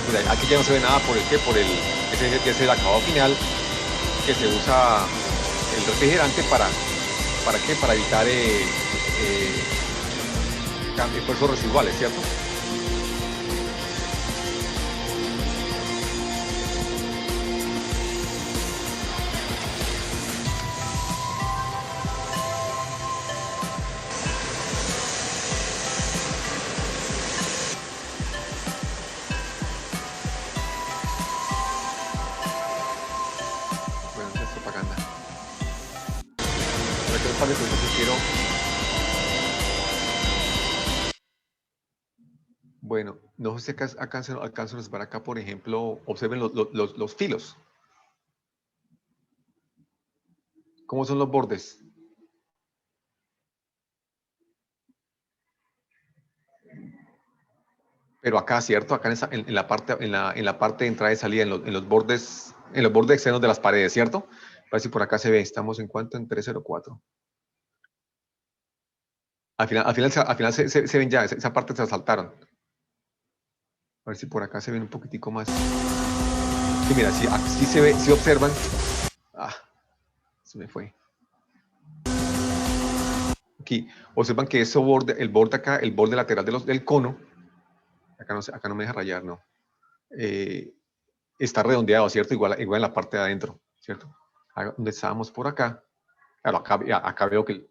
Pues aquí ya no se ve nada por ese es el acabado final que se usa el refrigerante ¿para qué? Para evitar esfuerzos residuales, ¿cierto? Bueno, es propaganda. Pero que un par de cosas que quiero. Bueno, no sé si alcanzo a observar acá, por ejemplo, observen los filos. ¿Cómo son los bordes? Pero acá, ¿cierto? Acá en la parte de entrada y salida, en los bordes externos de las paredes, ¿cierto? A ver si por acá se ve. Estamos en cuánto, en 304. Al final se ven ya, esa parte se la saltaron. A ver si por acá se ven un poquitico más. Sí, mira, sí se ve, si observan. Ah, se me fue. Aquí, observan que el borde acá, el borde lateral del cono, acá no me deja rayar, no. Está redondeado, ¿cierto? Igual en la parte de adentro, ¿cierto? Donde estábamos por acá. Claro, acá veo que...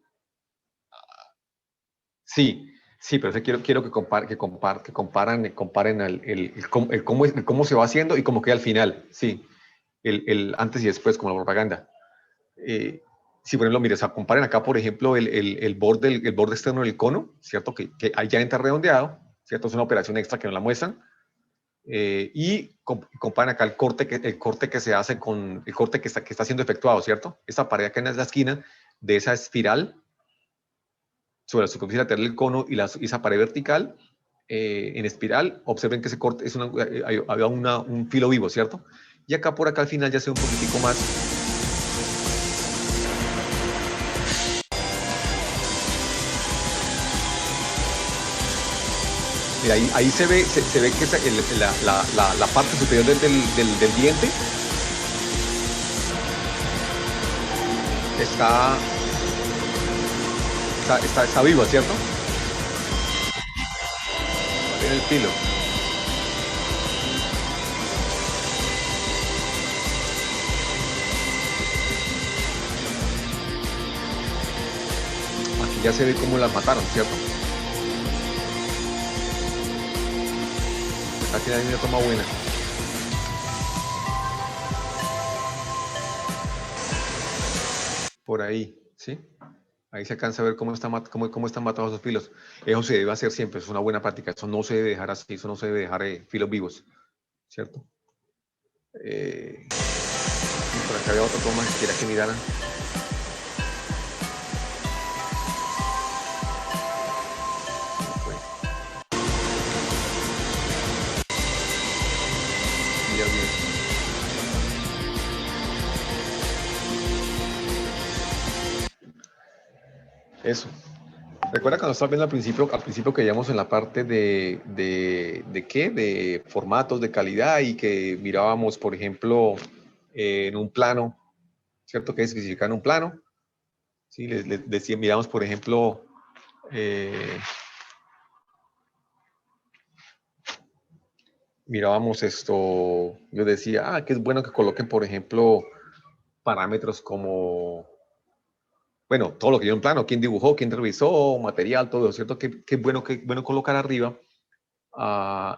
Sí, pero quiero que comparen el cómo se va haciendo y cómo queda al final. Sí, el antes y después, como la propaganda. Si por ejemplo, mire, o sea, comparen acá, por ejemplo, el borde externo del cono, ¿cierto? Que ahí ya entra redondeado, ¿cierto? Es una operación extra que nos la muestran. Y comparen acá el corte que se hace con el corte que está siendo efectuado, ¿cierto? Esta pared acá en la esquina de esa espiral sobre la superficie lateral del cono y esa pared vertical en espiral, observen que ese corte había un filo vivo, ¿cierto? Y acá por acá al final ya se ve un poquitico más. Mira, ahí se ve que la parte superior del diente está vivo, ¿cierto? En el filo. Aquí ya se ve cómo las mataron, ¿cierto? Aquí hay una toma buena. Por ahí, ¿sí? Ahí se alcanza a ver cómo están matados esos filos. Eso se debe hacer siempre, es una buena práctica. Eso no se debe dejar así, eso no se debe dejar filos vivos, ¿cierto? Por acá había otra toma que quería que miraran. Mira bien. Eso. Recuerda cuando estaba viendo al principio que íbamos en la parte de formatos, de calidad y que mirábamos, por ejemplo, en un plano, ¿cierto? ¿Qué significa en un plano? Sí, les decía, miramos, por ejemplo, mirábamos esto, yo decía, que es bueno que coloquen, por ejemplo, parámetros como... Bueno, todo lo que yo en plano, quién dibujó, quién revisó, material, todo, ¿cierto? Qué bueno colocar arriba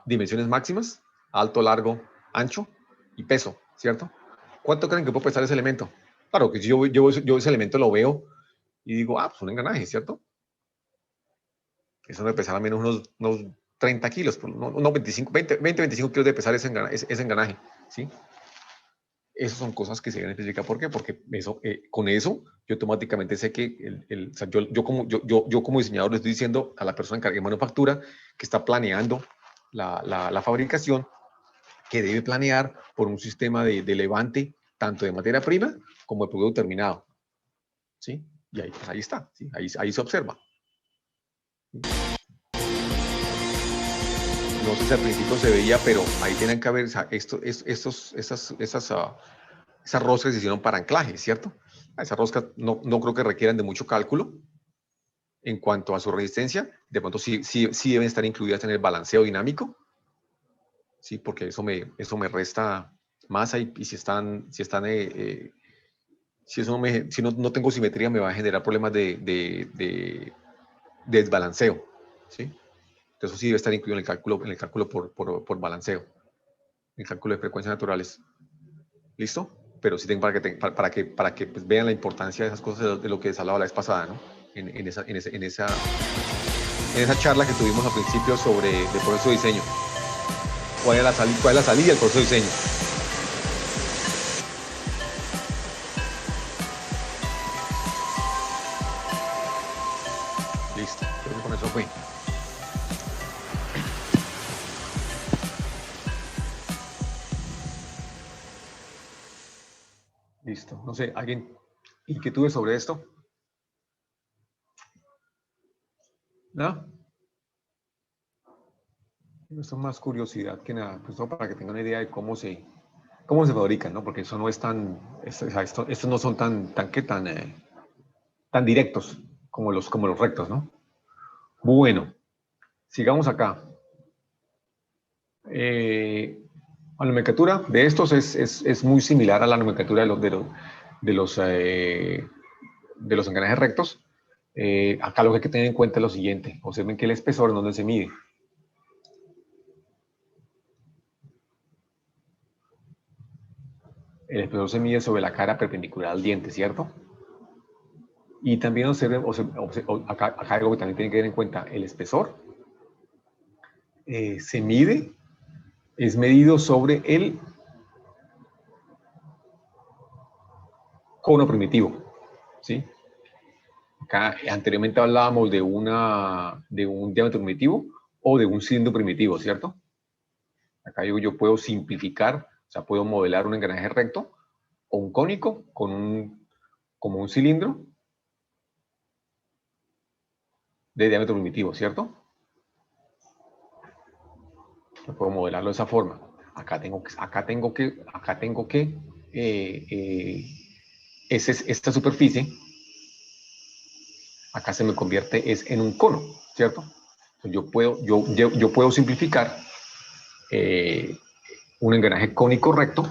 dimensiones máximas, alto, largo, ancho y peso, ¿cierto? ¿Cuánto creen que puede pesar ese elemento? Claro, que yo ese elemento lo veo y digo, pues un engranaje, ¿cierto? Eso debe pesar al menos unos 30 kilos, unos 20, 25 kilos de pesar ese engranaje, ¿sí? Esas son cosas que se deben especificar. ¿Por qué? Porque con eso yo automáticamente sé que o sea, yo como diseñador le estoy diciendo a la persona encargada de manufactura que está planeando la fabricación, que debe planear por un sistema de levante tanto de materia prima como de producto terminado. ¿Sí? Y ahí está, ¿sí? Ahí se observa. ¿Sí? no sé si al principio se veía, pero ahí tienen que haber, o sea, esas roscas se hicieron para anclaje, ¿cierto? Esas roscas no creo que requieran de mucho cálculo en cuanto a su resistencia. De pronto sí deben estar incluidas en el balanceo dinámico, sí, porque eso me resta masa y si no tengo simetría, me va a generar problemas de desbalanceo, ¿sí? Entonces eso sí debe estar incluido en el cálculo por balanceo, en el cálculo de frecuencias naturales. ¿Listo? Pero sí tengo para que pues, vean la importancia de esas cosas de lo que les hablaba la vez pasada, ¿no? En esa charla que tuvimos al principio sobre el proceso de diseño. ¿Cuál es la salida del proceso de diseño? Listo, creo que con eso fue. Listo, no sé, ¿alguien inquietudes sobre esto? ¿No? Esto es más curiosidad que nada, pues para que tengan una idea de cómo se fabrican, ¿no? Porque eso no es estos no son tan directos como los rectos, ¿no? Bueno, sigamos acá. La nomenclatura de estos es muy similar a la nomenclatura de los engranajes rectos. Acá lo que hay que tener en cuenta es lo siguiente. Observen que el espesor en donde se mide. El espesor se mide sobre la cara perpendicular al diente, ¿cierto? Y también observen acá algo que también tienen que tener en cuenta. El espesor es medido sobre el cono primitivo, ¿sí? Acá anteriormente hablábamos de un diámetro primitivo o de un cilindro primitivo, ¿cierto? Acá yo puedo simplificar, o sea, puedo modelar un engranaje recto o un cónico como un cilindro de diámetro primitivo, ¿cierto? Yo puedo modelarlo de esa forma. Acá tengo que esta superficie, acá se me convierte en un cono, ¿cierto? Yo puedo simplificar un engranaje cónico recto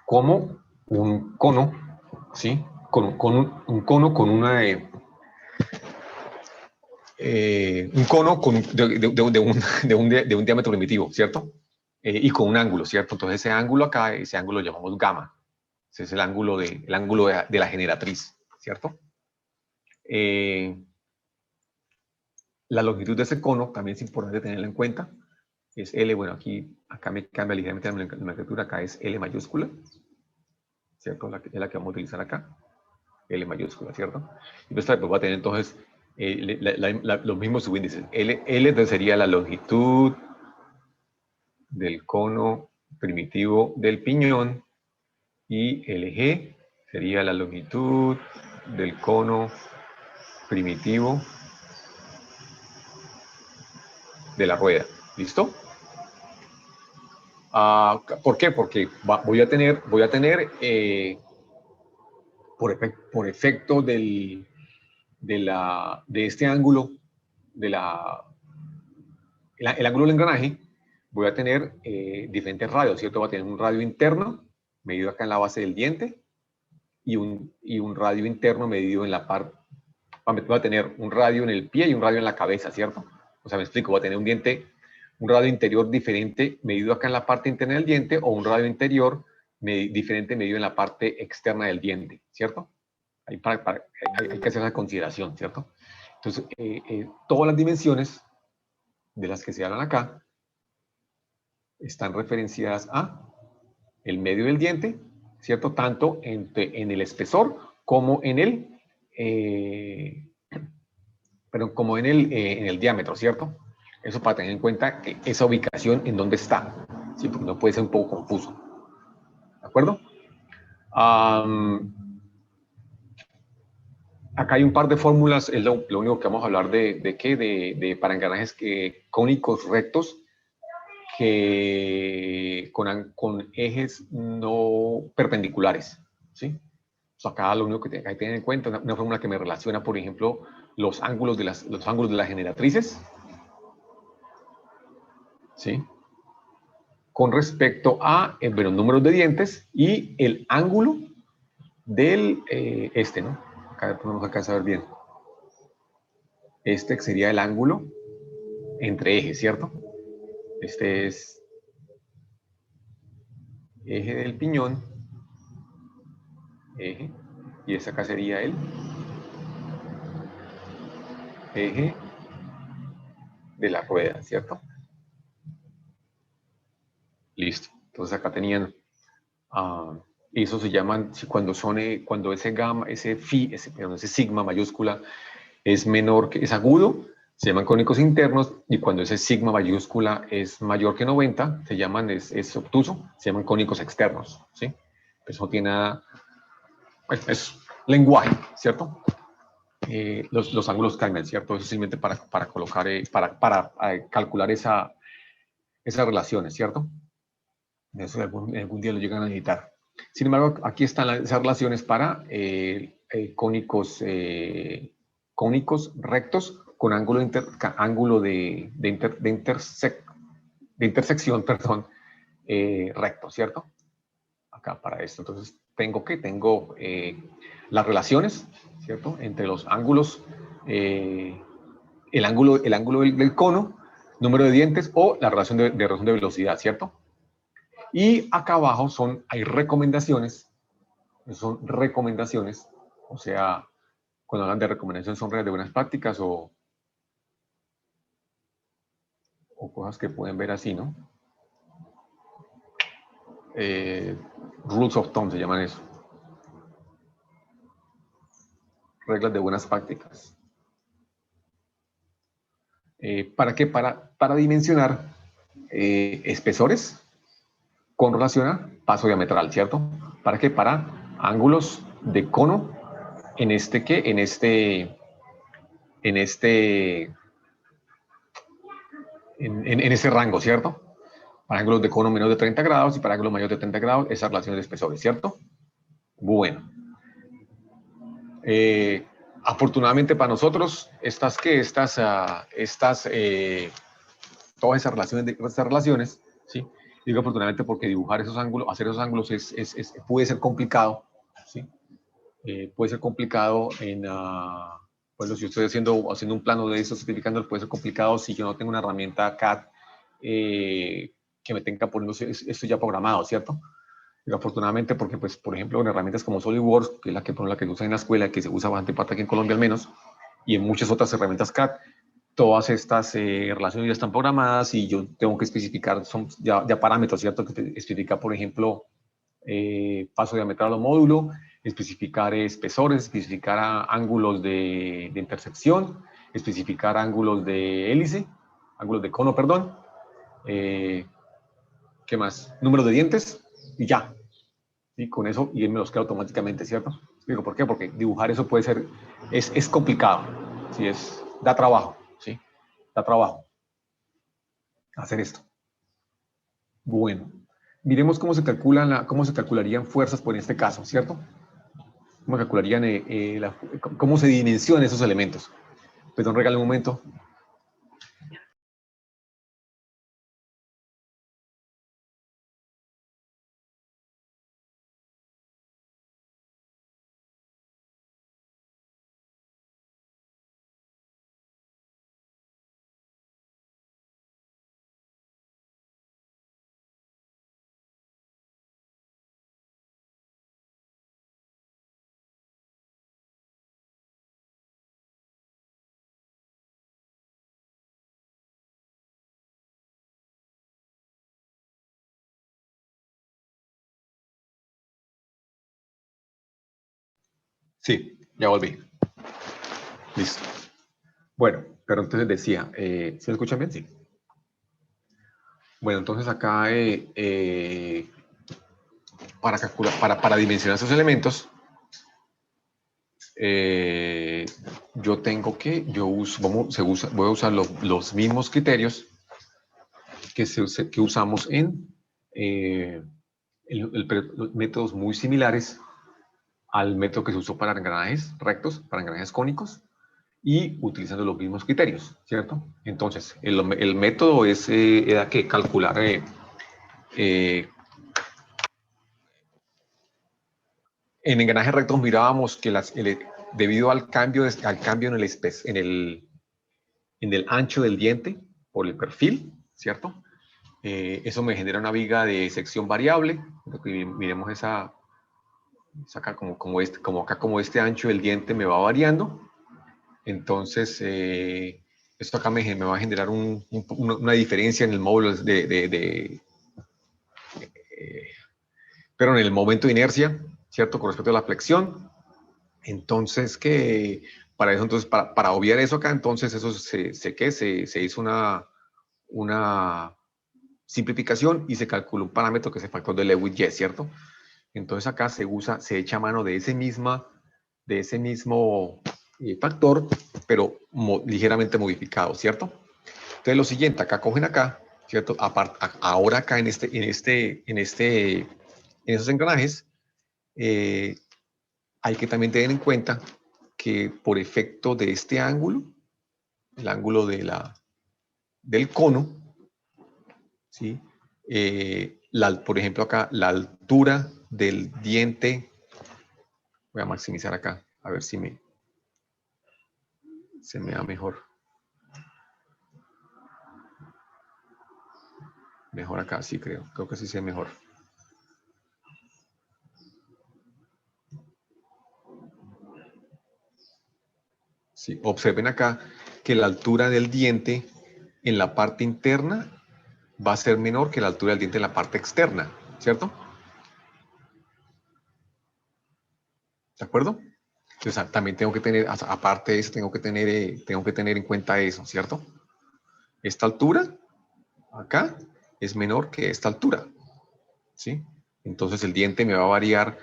como un cono, ¿sí? Un cono con una... un cono de un diámetro primitivo, ¿cierto? Y con un ángulo, ¿cierto? Entonces ese ángulo lo llamamos gamma. Ese es el ángulo de la generatriz, ¿cierto? La longitud de ese cono también es importante tenerla en cuenta. Es L, bueno, acá me cambia ligeramente la nomenclatura, acá es L mayúscula, ¿cierto? Es la que vamos a utilizar acá, L mayúscula, ¿cierto? Y pues voy a tener entonces los mismos subíndices. L entonces sería la longitud del cono primitivo del piñón y LG sería la longitud del cono primitivo de la rueda. ¿Listo? ¿Por qué? Porque voy a tener por efecto de este ángulo, el ángulo del engranaje, voy a tener diferentes radios, ¿cierto? Voy a tener un radio interno, medido acá en la base del diente, y un radio interno medido en la parte, voy a tener un radio en el pie y un radio en la cabeza, ¿cierto? O sea, me explico, voy a tener un radio interior diferente medido acá en la parte interna del diente o un radio interior diferente medido en la parte externa del diente, ¿cierto? Hay que hacer esa consideración, ¿cierto? Entonces, todas las dimensiones de las que se hablan acá están referenciadas a el medio del diente, ¿cierto? Tanto en el espesor como en el diámetro, ¿cierto? Eso para tener en cuenta esa ubicación en dónde está, ¿sí? Porque no puede ser un poco confuso. ¿De acuerdo? Acá hay un par de fórmulas, es lo único que vamos a hablar para engranajes cónicos rectos. con ejes no perpendiculares, ¿sí? O sea, acá lo único que hay que tener en cuenta, una fórmula que me relaciona, por ejemplo, los ángulos de las generatrices, ¿sí? Con respecto a los números de dientes y el ángulo del ¿no? Acá podemos alcanzar a ver bien. Este sería el ángulo entre ejes, ¿cierto? Este es eje del piñón, eje, y este acá sería el eje de la rueda, ¿cierto? Listo. Entonces acá tenían, eso se llaman, cuando ese gamma, ese sigma mayúscula es menor, es agudo, se llaman cónicos internos, y cuando ese sigma mayúscula es mayor que 90, se llaman, es obtuso, se llaman cónicos externos, ¿sí? Eso no tiene nada, es lenguaje, ¿cierto? Los ángulos cambian, ¿cierto? Eso simplemente para colocar, para calcular esas relaciones, ¿cierto? Eso algún día lo llegan a necesitar. Sin embargo, aquí están esas relaciones para cónicos rectos con ángulo de intersección, perdón, recto, ¿cierto? Acá para esto. Entonces, tengo las relaciones, ¿cierto? Entre los ángulos, el ángulo del cono, número de dientes o la relación de velocidad, ¿cierto? Y acá abajo hay recomendaciones, o sea, cuando hablan de recomendaciones son reglas de buenas prácticas o cosas que pueden ver así, ¿no? Rules of thumb se llaman eso. Reglas de buenas prácticas. ¿Para qué? Para dimensionar espesores con relación a paso diametral, ¿cierto? ¿Para qué? Para ángulos de cono en ese rango, ¿cierto? Para ángulos de cono menos de 30 grados y para ángulos mayores de 30 grados, esas relaciones de espesores, ¿cierto? Bueno. Afortunadamente para nosotros, todas esas relaciones, ¿sí? Digo afortunadamente porque dibujar esos ángulos, hacer esos ángulos puede ser complicado, ¿sí? Puede ser complicado bueno, si estoy haciendo un plano de eso, certificándolo, puede ser complicado si yo no tengo una herramienta CAD que me tenga poniendo esto ya programado, ¿cierto? Pero afortunadamente porque, pues, por ejemplo, en herramientas como SolidWorks, que es la que usan en la escuela, que se usa bastante parte aquí en Colombia al menos, y en muchas otras herramientas CAD, todas estas relaciones ya están programadas y yo tengo que especificar, son ya parámetros, ¿cierto? Que especificar, por ejemplo, paso diametral o módulo, especificar espesores, especificar ángulos de intersección, especificar ángulos de hélice, ángulos de cono, perdón. ¿Qué más? Número de dientes y ya. Y con eso, y me los queda automáticamente, ¿cierto? Digo, ¿por qué? Porque dibujar eso puede ser, es complicado, ¿sí? Da trabajo, ¿sí? Da trabajo hacer esto. Bueno, miremos cómo se calcularían fuerzas por este caso, ¿cierto? ¿Cómo calcularían, cómo se dimensionan esos elementos? Perdón, regale un momento. Sí, ya volví. Listo. Bueno, pero entonces decía, ¿se me escuchan bien? Sí. Bueno, entonces acá para calcular, para dimensionar esos elementos, voy a usar los mismos criterios que usamos en métodos muy similares al método que se usó para engranajes rectos, para engranajes cónicos, y utilizando los mismos criterios, ¿cierto? Entonces, el método era que calcular en engranajes rectos mirábamos que debido al cambio en el ancho del diente por el perfil, ¿cierto? Eso me genera una viga de sección variable. Miremos esa acá como este ancho del diente me va variando. Entonces, esto acá me va a generar una diferencia en el módulo pero en el momento de inercia, ¿cierto? Con respecto a la flexión. Entonces, para eso, entonces, para obviar eso acá, entonces eso se hizo una simplificación y se calculó un parámetro que es el factor de Lewitt-Jess, ¿cierto? Entonces acá se echa mano de ese mismo factor, pero ligeramente modificado, ¿cierto? Entonces lo siguiente, acá cogen acá, ¿cierto? Ahora acá en esos engranajes, hay que también tener en cuenta que por efecto de este ángulo, el ángulo del cono, ¿sí? Por ejemplo acá, la altura del diente, voy a maximizar acá, a ver si se me da mejor. Mejor acá, sí creo que sí se ve mejor. Sí, observen acá que la altura del diente en la parte interna va a ser menor que la altura del diente en la parte externa, ¿cierto? ¿De acuerdo? Entonces también tengo que tener, aparte de eso, tengo que tener en cuenta eso, ¿cierto? Esta altura, acá, es menor que esta altura, ¿sí? Entonces el diente me va a variar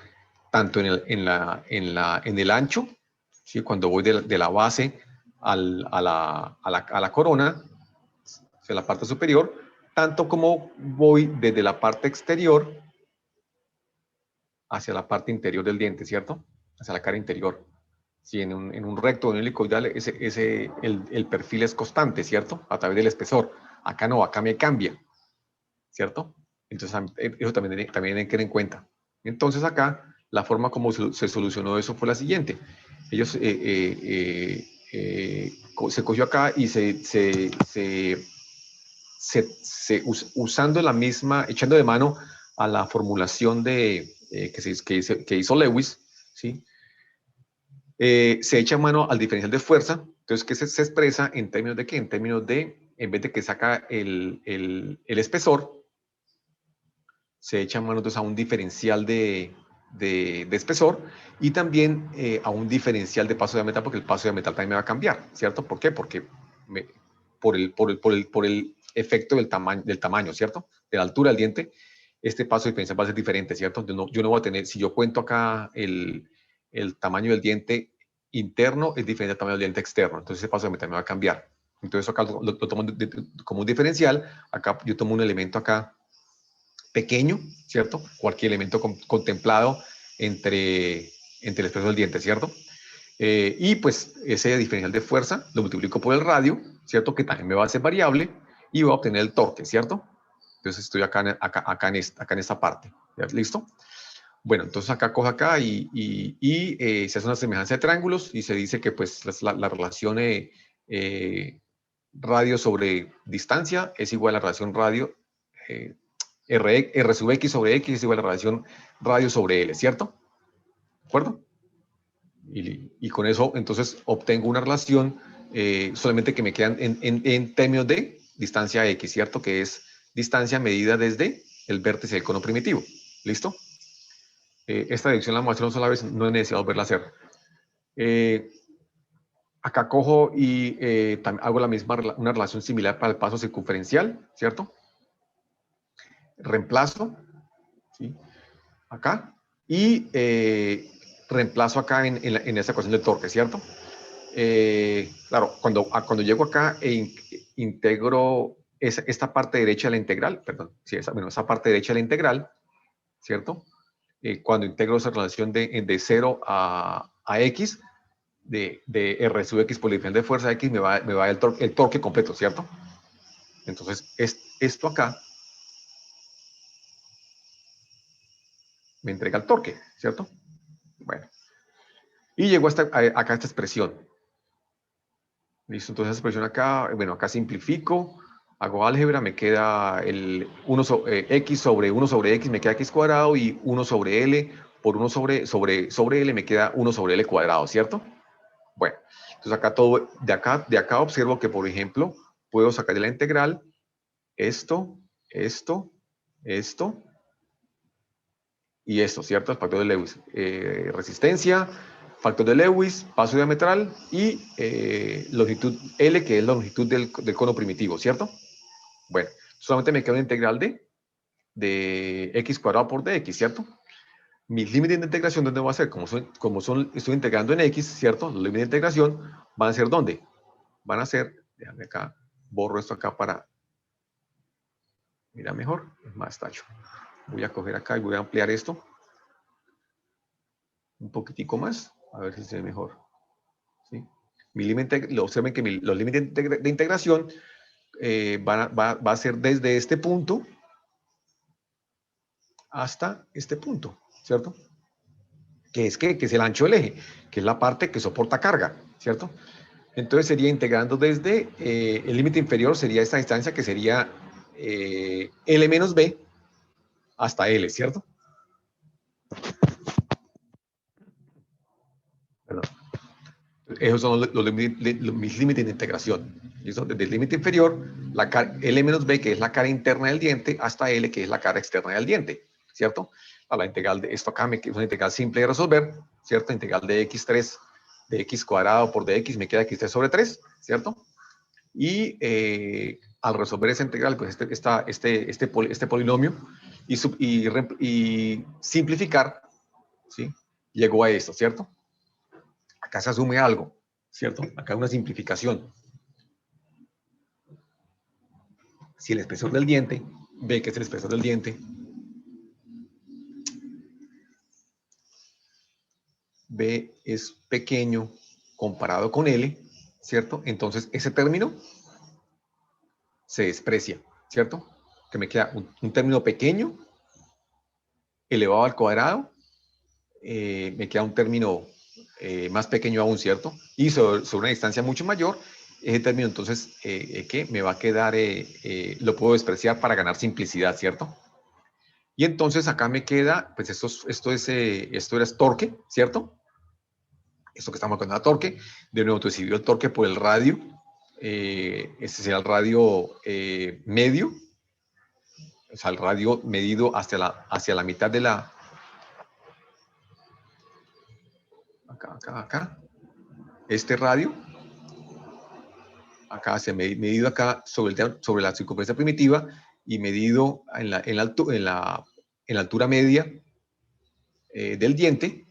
tanto en el ancho, ¿sí? Cuando voy de la base a la corona, hacia la parte superior, tanto como voy desde la parte exterior hacia la parte interior del diente, ¿cierto? Hacia la cara interior. Si en un recto o en un helicoidal, el perfil es constante, ¿cierto? A través del espesor. Acá no, acá me cambia, ¿cierto? Entonces, eso también hay que tener en cuenta. Entonces, acá, la forma como se solucionó eso fue la siguiente. Ellos se cogió acá y usando la misma, echando de mano a la formulación que hizo Lewis, ¿sí? Se echa mano al diferencial de fuerza, entonces que se expresa en términos de qué, en términos de, en vez de que saca el espesor, se echa mano entonces a un diferencial de espesor y también a un diferencial de paso de metal, porque el paso de metal también me va a cambiar, ¿cierto? ¿Por qué? Porque por el efecto del tamaño, ¿cierto? De la altura del diente, este paso de diferencial va a ser diferente, ¿cierto? Yo no voy a tener, si yo cuento acá el tamaño del diente interno es diferente al tamaño del diente externo, entonces ese paso de metal me va a cambiar. Entonces acá lo tomo como un diferencial, acá yo tomo un elemento acá pequeño, ¿cierto? Cualquier elemento contemplado entre el espesor del diente, ¿cierto? Y pues ese diferencial de fuerza lo multiplico por el radio, ¿cierto? Que también me va a ser variable y voy a obtener el torque, ¿cierto? Entonces estoy acá en esta parte, ¿ya? ¿Listo? Bueno, entonces acá coge acá y se hace una semejanza de triángulos y se dice que pues la relación radio sobre distancia es igual a la relación radio R sub X sobre X es igual a la relación radio sobre L, ¿cierto? ¿De acuerdo? Y con eso entonces obtengo una relación solamente que me quedan en términos de distancia X, ¿cierto? Que es distancia medida desde el vértice del cono primitivo. ¿Listo? Esta dirección la muestro una sola vez, no es necesario volverla a hacer. Acá cojo y hago una relación similar para el paso circunferencial, ¿cierto? Reemplazo, ¿sí? Acá, y reemplazo acá en esta ecuación del torque, ¿cierto? Claro, cuando llego acá e integro esta parte derecha de la integral, perdón, sí, esa parte derecha de la integral, ¿cierto? Cuando integro esa relación de 0 a x, de R sub x por la diferencia de fuerza x, me va el torque completo, ¿cierto? Entonces, esto acá me entrega el torque, ¿cierto? Bueno. Y llegó acá esta expresión. ¿Listo? Entonces, esta expresión acá, bueno, acá simplifico, hago álgebra, me queda el x sobre 1 sobre x, me queda x cuadrado, y 1 sobre l por 1 sobre l me queda 1 sobre l cuadrado, ¿cierto? Bueno, entonces acá todo, de acá observo que, por ejemplo, puedo sacar de la integral esto y esto, ¿cierto? El factor de Lewis. Resistencia, factor de Lewis, paso diametral y longitud L, que es la longitud del cono primitivo, ¿cierto? Bueno, solamente me queda una integral de x cuadrado por dx, ¿cierto? Mis límites de integración, ¿dónde va a ser? Estoy integrando en x, ¿cierto? Los límites de integración van a ser ¿dónde? Van a ser, déjame acá, borro esto acá para, mira mejor, es más tacho. Voy a coger acá y voy a ampliar esto un poquitico más, a ver si se ve mejor. ¿Sí? Observen que los límites de integración va a ser desde este punto hasta este punto, ¿cierto? Que es el ancho del eje, que es la parte que soporta carga, ¿cierto? Entonces sería integrando desde el límite inferior, sería esta distancia que sería L menos B hasta L, ¿cierto? Perdón. Esos son mis límites de integración. ¿Listo? Desde el límite inferior, L menos B, que es la cara interna del diente, hasta L, que es la cara externa del diente, ¿cierto? A la integral de esto acá es una integral simple de resolver, ¿cierto? Integral de x3 de x cuadrado por dx me queda x3 sobre 3, ¿cierto? Y al resolver esa integral, pues este polinomio y simplificar, ¿sí? Llegó a esto, ¿cierto? Acá se asume algo, ¿cierto? Acá hay una simplificación. Si el espesor del diente, B, que es el espesor del diente, B es pequeño comparado con L, ¿cierto? Entonces ese término se desprecia, ¿cierto? Que me queda un término pequeño elevado al cuadrado, me queda un término más pequeño aún, ¿cierto? Y sobre una distancia mucho mayor, ese término entonces, ¿qué? Me va a quedar, lo puedo despreciar para ganar simplicidad, ¿cierto? Y entonces acá me queda, pues esto era torque, ¿cierto? Esto que estamos hablando de torque. De nuevo, entonces si dio el torque por el radio, este será el radio medio, o sea, el radio medido hacia la mitad de la... Acá. Este radio, acá se ha medido acá sobre la circunferencia primitiva y medido en la altura media del diente,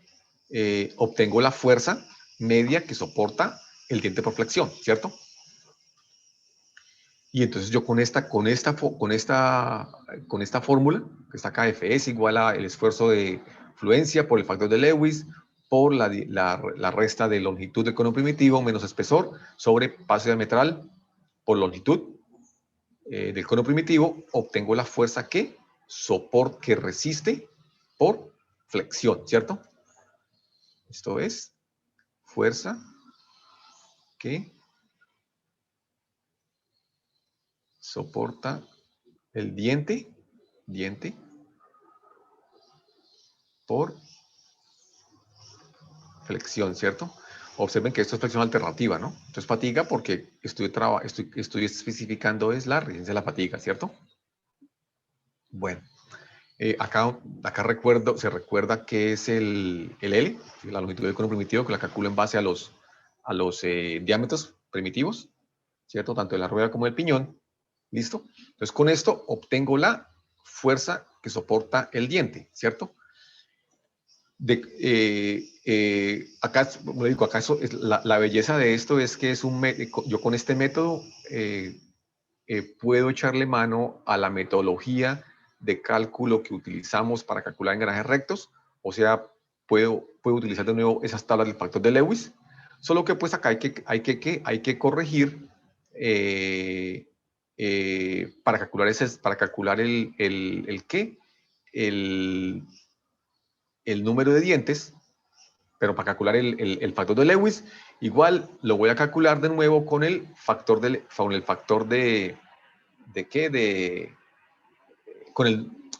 obtengo la fuerza media que soporta el diente por flexión, ¿cierto? Y entonces yo con esta fórmula, que está acá, F es igual a el esfuerzo de fluencia por el factor de Lewis, por la resta de longitud del cono primitivo menos espesor sobre paso diametral por longitud del cono primitivo, obtengo la fuerza que resiste por flexión, ¿cierto? Esto es fuerza que soporta el diente por flexión, ¿cierto? Observen que esto es flexión alternativa, ¿no? Esto es fatiga porque estoy especificando es la resistencia de la fatiga, ¿cierto? Bueno, acá se recuerda que es el L, la longitud del cono primitivo, que la calculo en base a los diámetros primitivos, ¿cierto? Tanto de la rueda como del piñón. ¿Listo? Entonces, con esto obtengo la fuerza que soporta el diente, ¿cierto? Acá, como digo, la belleza de esto es que yo con este método puedo echarle mano a la metodología de cálculo que utilizamos para calcular engranajes rectos, o sea, puedo utilizar de nuevo esas tablas del factor de Lewis, solo que pues acá hay que corregir para calcular el número de dientes, pero para calcular el factor de Lewis, igual lo voy a calcular de nuevo con el factor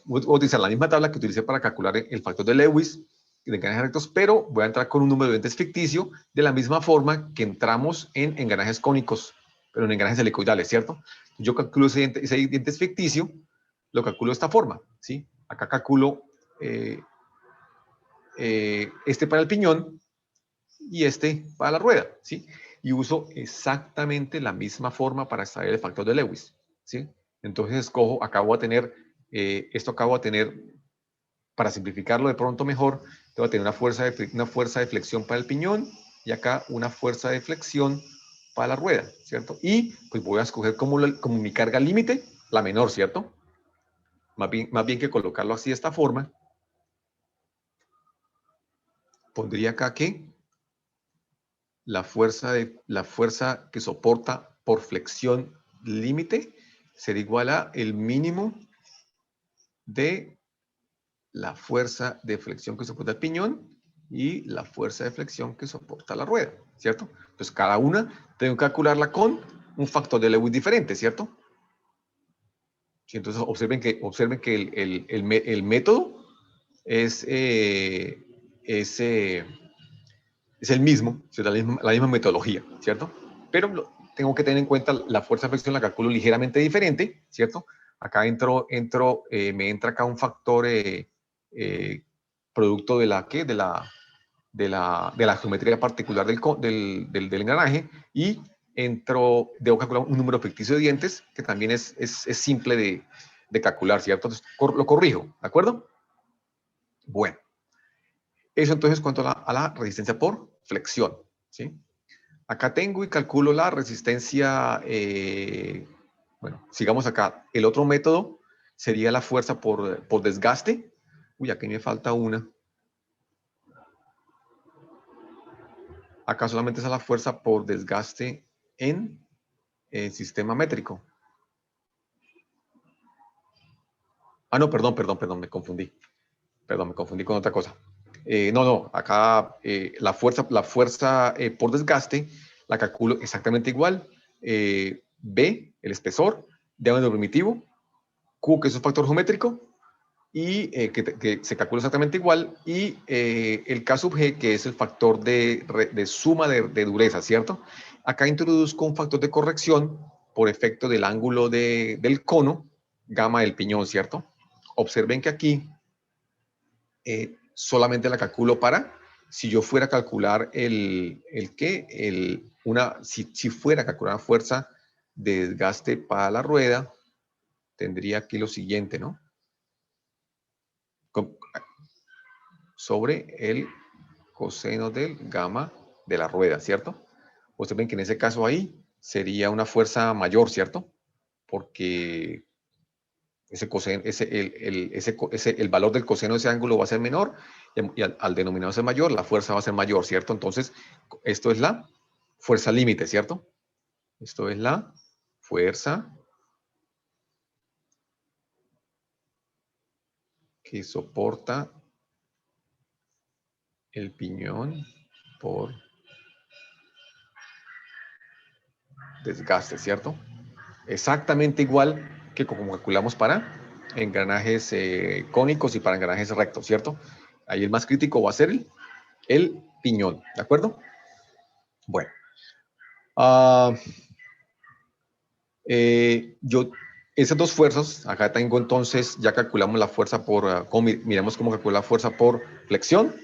voy a utilizar la misma tabla que utilicé para calcular el factor de Lewis de engranajes rectos, pero voy a entrar con un número de dientes ficticio de la misma forma que entramos en engranajes cónicos, pero en engranajes helicoidales, ¿cierto? Yo calculo ese diente ficticio, lo calculo de esta forma, ¿sí? Acá calculo este para el piñón y este para la rueda, ¿sí? Y uso exactamente la misma forma para extraer el factor de Lewis, ¿sí? Entonces escojo, acabo de tener, para simplificarlo de pronto mejor, tengo que tener una fuerza de flexión para el piñón y acá una fuerza de flexión para la rueda, ¿cierto? Y pues voy a escoger como mi carga límite, la menor, ¿cierto? Más bien que colocarlo así de esta forma, pondría acá que la fuerza que soporta por flexión límite será igual a el mínimo de la fuerza de flexión que soporta el piñón y la fuerza de flexión que soporta la rueda, ¿cierto? Entonces, cada una tengo que calcularla con un factor de Lewis diferente, ¿cierto? Sí, entonces, observen que el método es el mismo, ¿cierto? La misma metodología, ¿cierto? Pero tengo que tener en cuenta la fuerza de flexión, la calculo ligeramente diferente, ¿cierto? Acá me entra acá un factor producto de la geometría particular del engranaje y debo calcular un número ficticio de dientes que también es simple de calcular, ¿cierto? Entonces, lo corrijo, ¿de acuerdo? Bueno, eso entonces cuanto a la resistencia por flexión, ¿sí? Acá tengo y calculo la resistencia, bueno, sigamos acá. El otro método sería la fuerza por desgaste. Uy, aquí me falta una. Acá solamente es la fuerza por desgaste en sistema métrico. Ah, no, perdón, me confundí. Perdón, me confundí con otra cosa. No, acá la fuerza por desgaste la calculo exactamente igual. B, el espesor, diámetro primitivo, Q, que es un factor geométrico, y que se calcula exactamente igual, y el K sub G, que es el factor de suma de dureza, ¿cierto? Acá introduzco un factor de corrección por efecto del ángulo del cono, gamma del piñón, ¿cierto? Observen que aquí solamente la calculo si yo fuera a calcular si fuera a calcular una fuerza de desgaste para la rueda, tendría aquí lo siguiente, ¿no? Sobre el coseno del gamma de la rueda, ¿cierto? Ustedes ven que en ese caso ahí sería una fuerza mayor, ¿cierto? Porque el valor del coseno de ese ángulo va a ser menor y al denominador ser mayor, la fuerza va a ser mayor, ¿cierto? Entonces, esto es la fuerza límite, ¿cierto? Esto es la fuerza que soporta el piñón por desgaste, ¿cierto? Exactamente igual que como calculamos para engranajes cónicos y para engranajes rectos, ¿cierto? Ahí el más crítico va a ser el piñón, ¿de acuerdo? Bueno. Esas dos fuerzas, acá tengo entonces, ya calculamos la fuerza miramos cómo calcular la fuerza por flexión,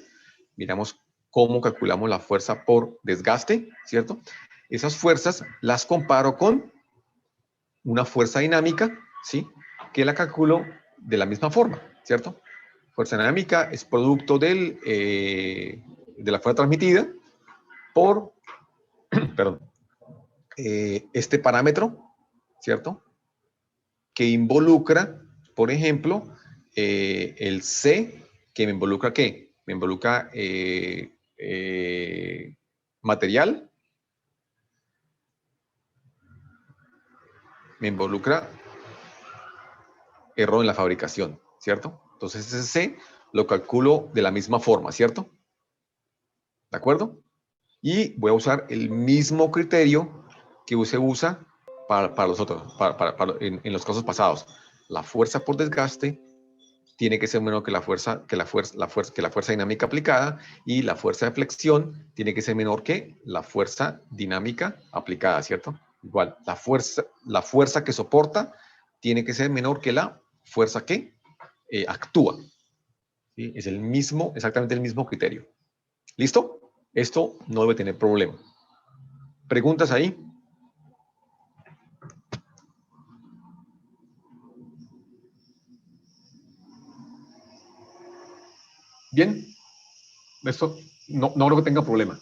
miramos cómo calculamos la fuerza por desgaste, ¿cierto? Esas fuerzas las comparo con una fuerza dinámica, ¿sí? Que la calculo de la misma forma, ¿cierto? Fuerza dinámica es producto de la fuerza transmitida por, perdón, este parámetro, ¿cierto? que involucra, por ejemplo, el C, que me involucra ¿qué? Me involucra material, me involucra error en la fabricación, ¿cierto? Entonces ese C lo calculo de la misma forma, ¿cierto? ¿De acuerdo? Y voy a usar el mismo criterio que se usa para los otros, en los casos pasados. La fuerza por desgaste tiene que ser menor que la fuerza dinámica aplicada, y la fuerza de flexión tiene que ser menor que la fuerza dinámica aplicada, ¿cierto? Igual, la fuerza que soporta tiene que ser menor que la fuerza que actúa. ¿Sí? Es exactamente el mismo criterio. ¿Listo? Esto no debe tener problema. ¿Preguntas ahí? Bien. Esto no creo que tenga problema.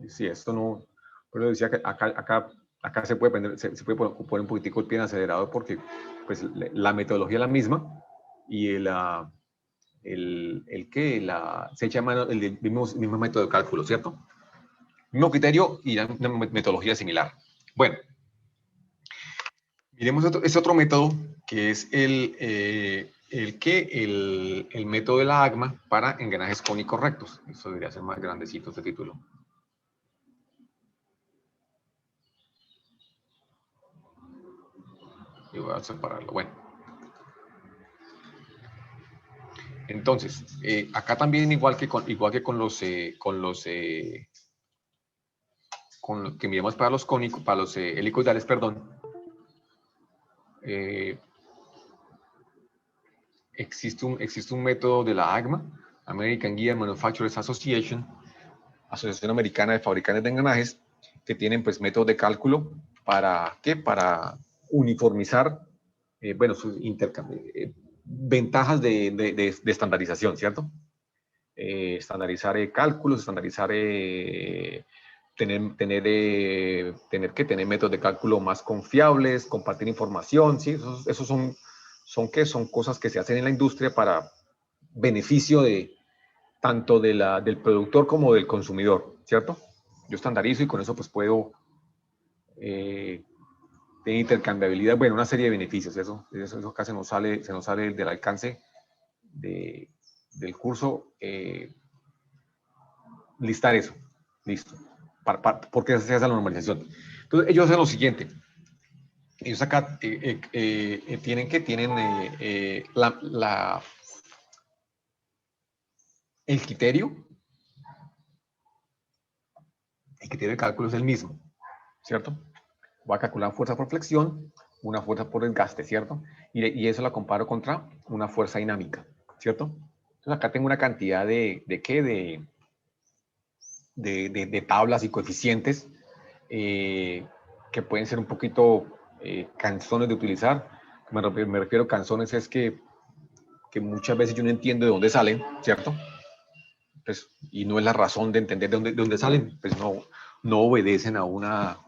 Sí, esto no... Pero decía que acá se puede poner un poquitico el pie en el acelerador, porque pues, la metodología es la misma, y se echa mano el mismo método de cálculo, ¿cierto? Mismo criterio y una metodología similar. Bueno, miremos ese otro método, que es el método de la AGMA para engranajes cónicos rectos. Eso debería ser más grandecito este título. Y voy a separarlo. Bueno. Entonces, acá también, igual que con los que miramos para los cónicos, para los helicoidales, perdón, existe un método de la AGMA, American Gear Manufacturers Association, Asociación Americana de Fabricantes de Engranajes, que tienen pues métodos de cálculo para ¿qué? Para uniformizar, bueno, sus ventajas de estandarización, ¿cierto? Estandarizar cálculos, estandarizar, tener métodos de cálculo más confiables, compartir información, ¿sí? Esos son cosas que se hacen en la industria para beneficio tanto del productor como del consumidor, ¿cierto? Yo estandarizo y con eso pues puedo tener intercambiabilidad, bueno, una serie de beneficios. Eso acá se nos sale del alcance del curso, listar eso. Listo. Porque se hace la normalización. Entonces, ellos hacen lo siguiente. Ellos acá tienen el criterio de cálculo es el mismo, ¿cierto? Voy a calcular fuerza por flexión, una fuerza por desgaste, ¿cierto? Y eso la comparo contra una fuerza dinámica, ¿cierto? Entonces acá tengo una cantidad de tablas y coeficientes que pueden ser un poquito cansones de utilizar. Me refiero a cansones es que muchas veces yo no entiendo de dónde salen, ¿cierto? Pues, y no es la razón de entender de dónde salen, pues no obedecen a una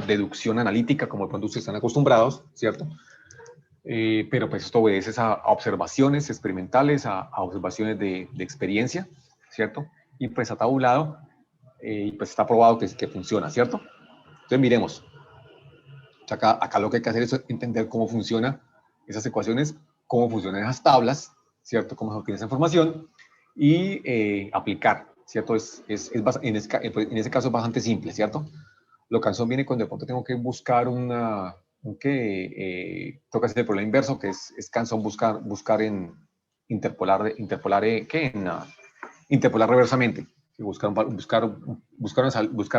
deducción analítica como de pronto ustedes están acostumbrados, ¿cierto? Pero pues esto obedece a observaciones experimentales, a observaciones de experiencia, ¿cierto? Y pues está tabulado y pues está probado que funciona, ¿cierto? Entonces miremos. Acá lo que hay que hacer es entender cómo funcionan esas ecuaciones, cómo funcionan esas tablas, ¿cierto? Cómo se obtiene esa información y aplicar, ¿cierto? En ese caso es bastante simple, ¿cierto? Lo cansón viene cuando de pronto tengo que buscar toca hacer el problema inverso, que es cansón buscar en interpolar reversamente. Buscar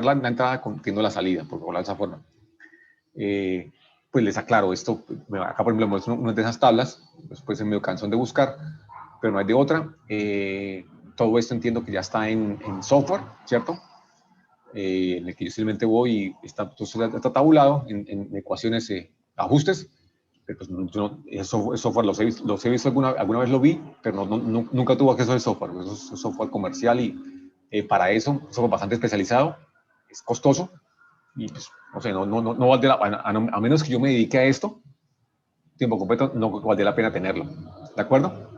la entrada teniendo la salida, por hablar de esa forma. Pues les aclaro esto. Acá, por ejemplo, muestro una de esas tablas, después es medio cansón de buscar, pero no hay de otra. Todo esto entiendo que ya está en software, ¿cierto? En el que yo simplemente voy y está tabulado en ecuaciones, ajustes. Pero pues, el software los he visto alguna vez, lo vi, pero nunca tuve acceso al software. Eso es software comercial y para eso, software bastante especializado, es costoso, Y pues, o sea, no vale la pena, a menos que yo me dedique a esto, tiempo completo, no vale la pena tenerlo. ¿De acuerdo?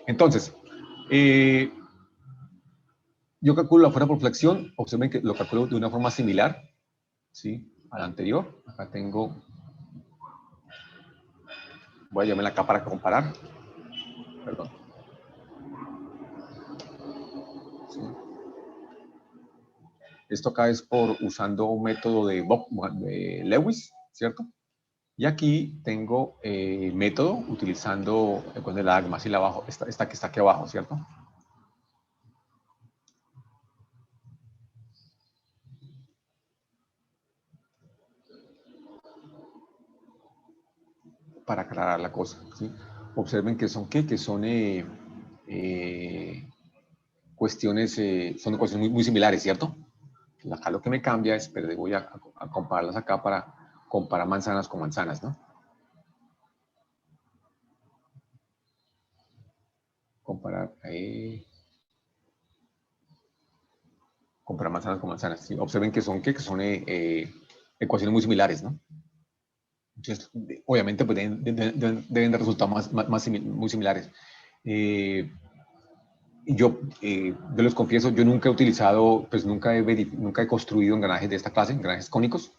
Entonces, yo calculo la fuerza por flexión, observen que lo calculo de una forma similar, ¿sí? A la anterior. Acá tengo, voy a llamarla acá para comparar, perdón. ¿Sí? Esto acá es por usando un método de Lewis, ¿cierto? Y aquí tengo método utilizando de la AGMA, así la abajo, esta que está aquí abajo, ¿cierto? Para aclarar la cosa, ¿sí? Observen que son ¿qué? Que son cuestiones, son cuestiones muy similares, ¿cierto? Acá lo que me cambia es, pero voy a compararlas acá para comparar manzanas con manzanas, ¿no? Comparar, comparar manzanas con manzanas. ¿Sí? Observen que son, ¿qué? Que son ecuaciones muy similares, ¿no? Entonces, obviamente, pues deben dar resultados muy similares. Yo les confieso, yo nunca he utilizado, pues nunca he construido engranajes de esta clase, engranajes cónicos.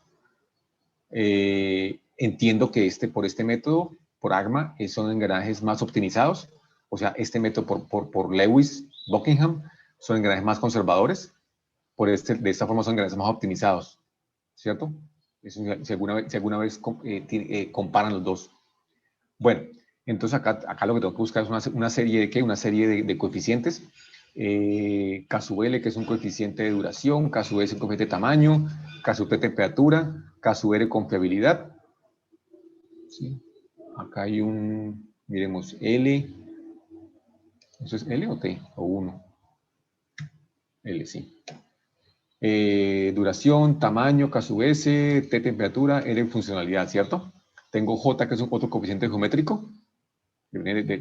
Entiendo que por este método, por AGMA, son engranajes más optimizados. O sea, este método por Lewis, Buckingham, son engranajes más conservadores. De esta forma son engranajes más optimizados, ¿cierto? Eso, si alguna vez comparan los dos. Bueno, entonces acá lo que tengo que buscar es una serie de ¿qué? Una serie de coeficientes. K sub L, que es un coeficiente de duración, K sub S, un coeficiente de tamaño, K sub T, temperatura, K sub R, confiabilidad. ¿Sí? Acá hay miremos, L. ¿Eso es L o T? O 1. L, sí. Duración, tamaño, K sub S, T, temperatura, R, funcionalidad, ¿cierto? Tengo J, que es otro coeficiente geométrico, que viene que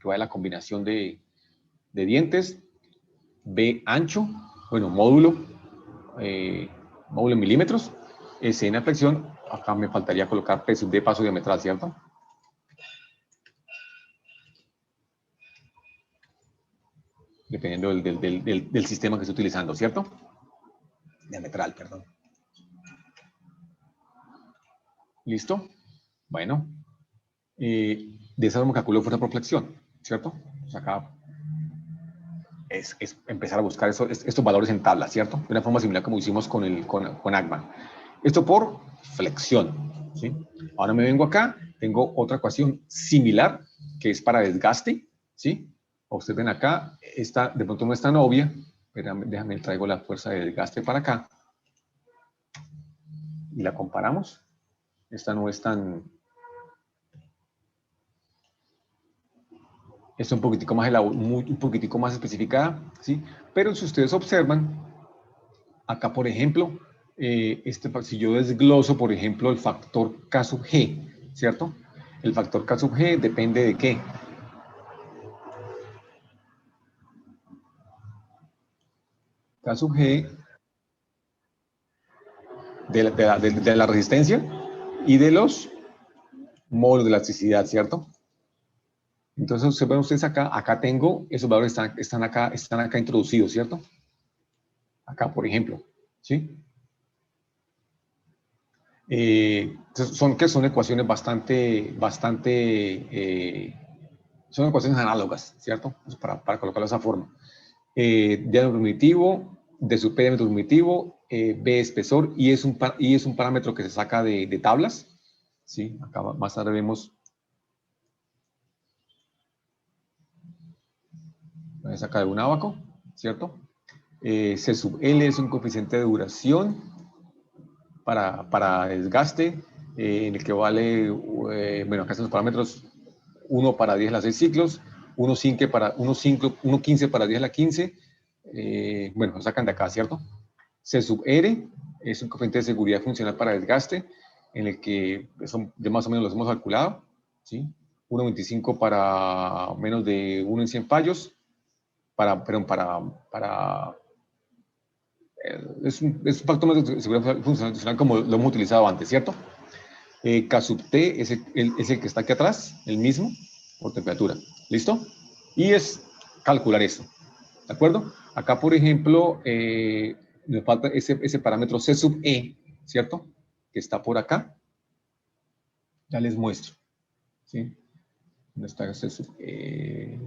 va de la combinación de dientes. B, ancho, bueno, módulo en milímetros. S en flexión, acá me faltaría colocar P sub D, paso diametral, ¿cierto? Dependiendo del sistema que esté utilizando, ¿cierto? Diametral, perdón. ¿Listo? Bueno. De esa forma calculo fuerza por flexión, ¿cierto? Pues acá es empezar a buscar estos valores en tabla, ¿cierto? De una forma similar como hicimos con AGMA. Esto por flexión, ¿sí? Ahora me vengo acá, tengo otra ecuación similar, que es para desgaste, ¿sí? Observen acá, esta de pronto no es tan obvia, pero déjame traigo la fuerza de desgaste para acá y la comparamos. Esta no es tan... Esta es un poquitico más especificada, ¿sí? Pero si ustedes observan, acá, por ejemplo, si yo desgloso, por ejemplo, el factor K sub G, ¿cierto? El factor K sub G depende de ¿qué? K sub G de la resistencia y de los módulos de elasticidad, ¿cierto? Entonces, ustedes acá tengo, esos valores están acá introducidos, ¿cierto? Acá, por ejemplo, ¿sí? Son ecuaciones son ecuaciones análogas, ¿cierto? Para colocarlo de esa forma. Diámetro primitivo, de su diámetro primitivo, B espesor, y es un parámetro que se saca de tablas, ¿sí? Acá más tarde vemos. Voy a sacar un ábaco, ¿cierto? C sub L es un coeficiente de duración para desgaste, en el que vale, bueno, acá están los parámetros, 1 para 10 a la 6 ciclos, 1.15 para 10 a la 15, bueno, lo sacan de acá, ¿cierto? C sub R es un coeficiente de seguridad funcional para desgaste, en el que eso ya más o menos los hemos calculado, ¿sí? 1.25 para menos de 1 en 100 fallos, es un factor de seguridad funcional como lo hemos utilizado antes, ¿cierto? K sub T es el que está aquí atrás, el mismo, por temperatura. ¿Listo? Y es calcular eso. ¿De acuerdo? Acá, por ejemplo, me falta ese parámetro C sub E, ¿cierto? Que está por acá. Ya les muestro. ¿Sí? ¿Dónde está C sub E?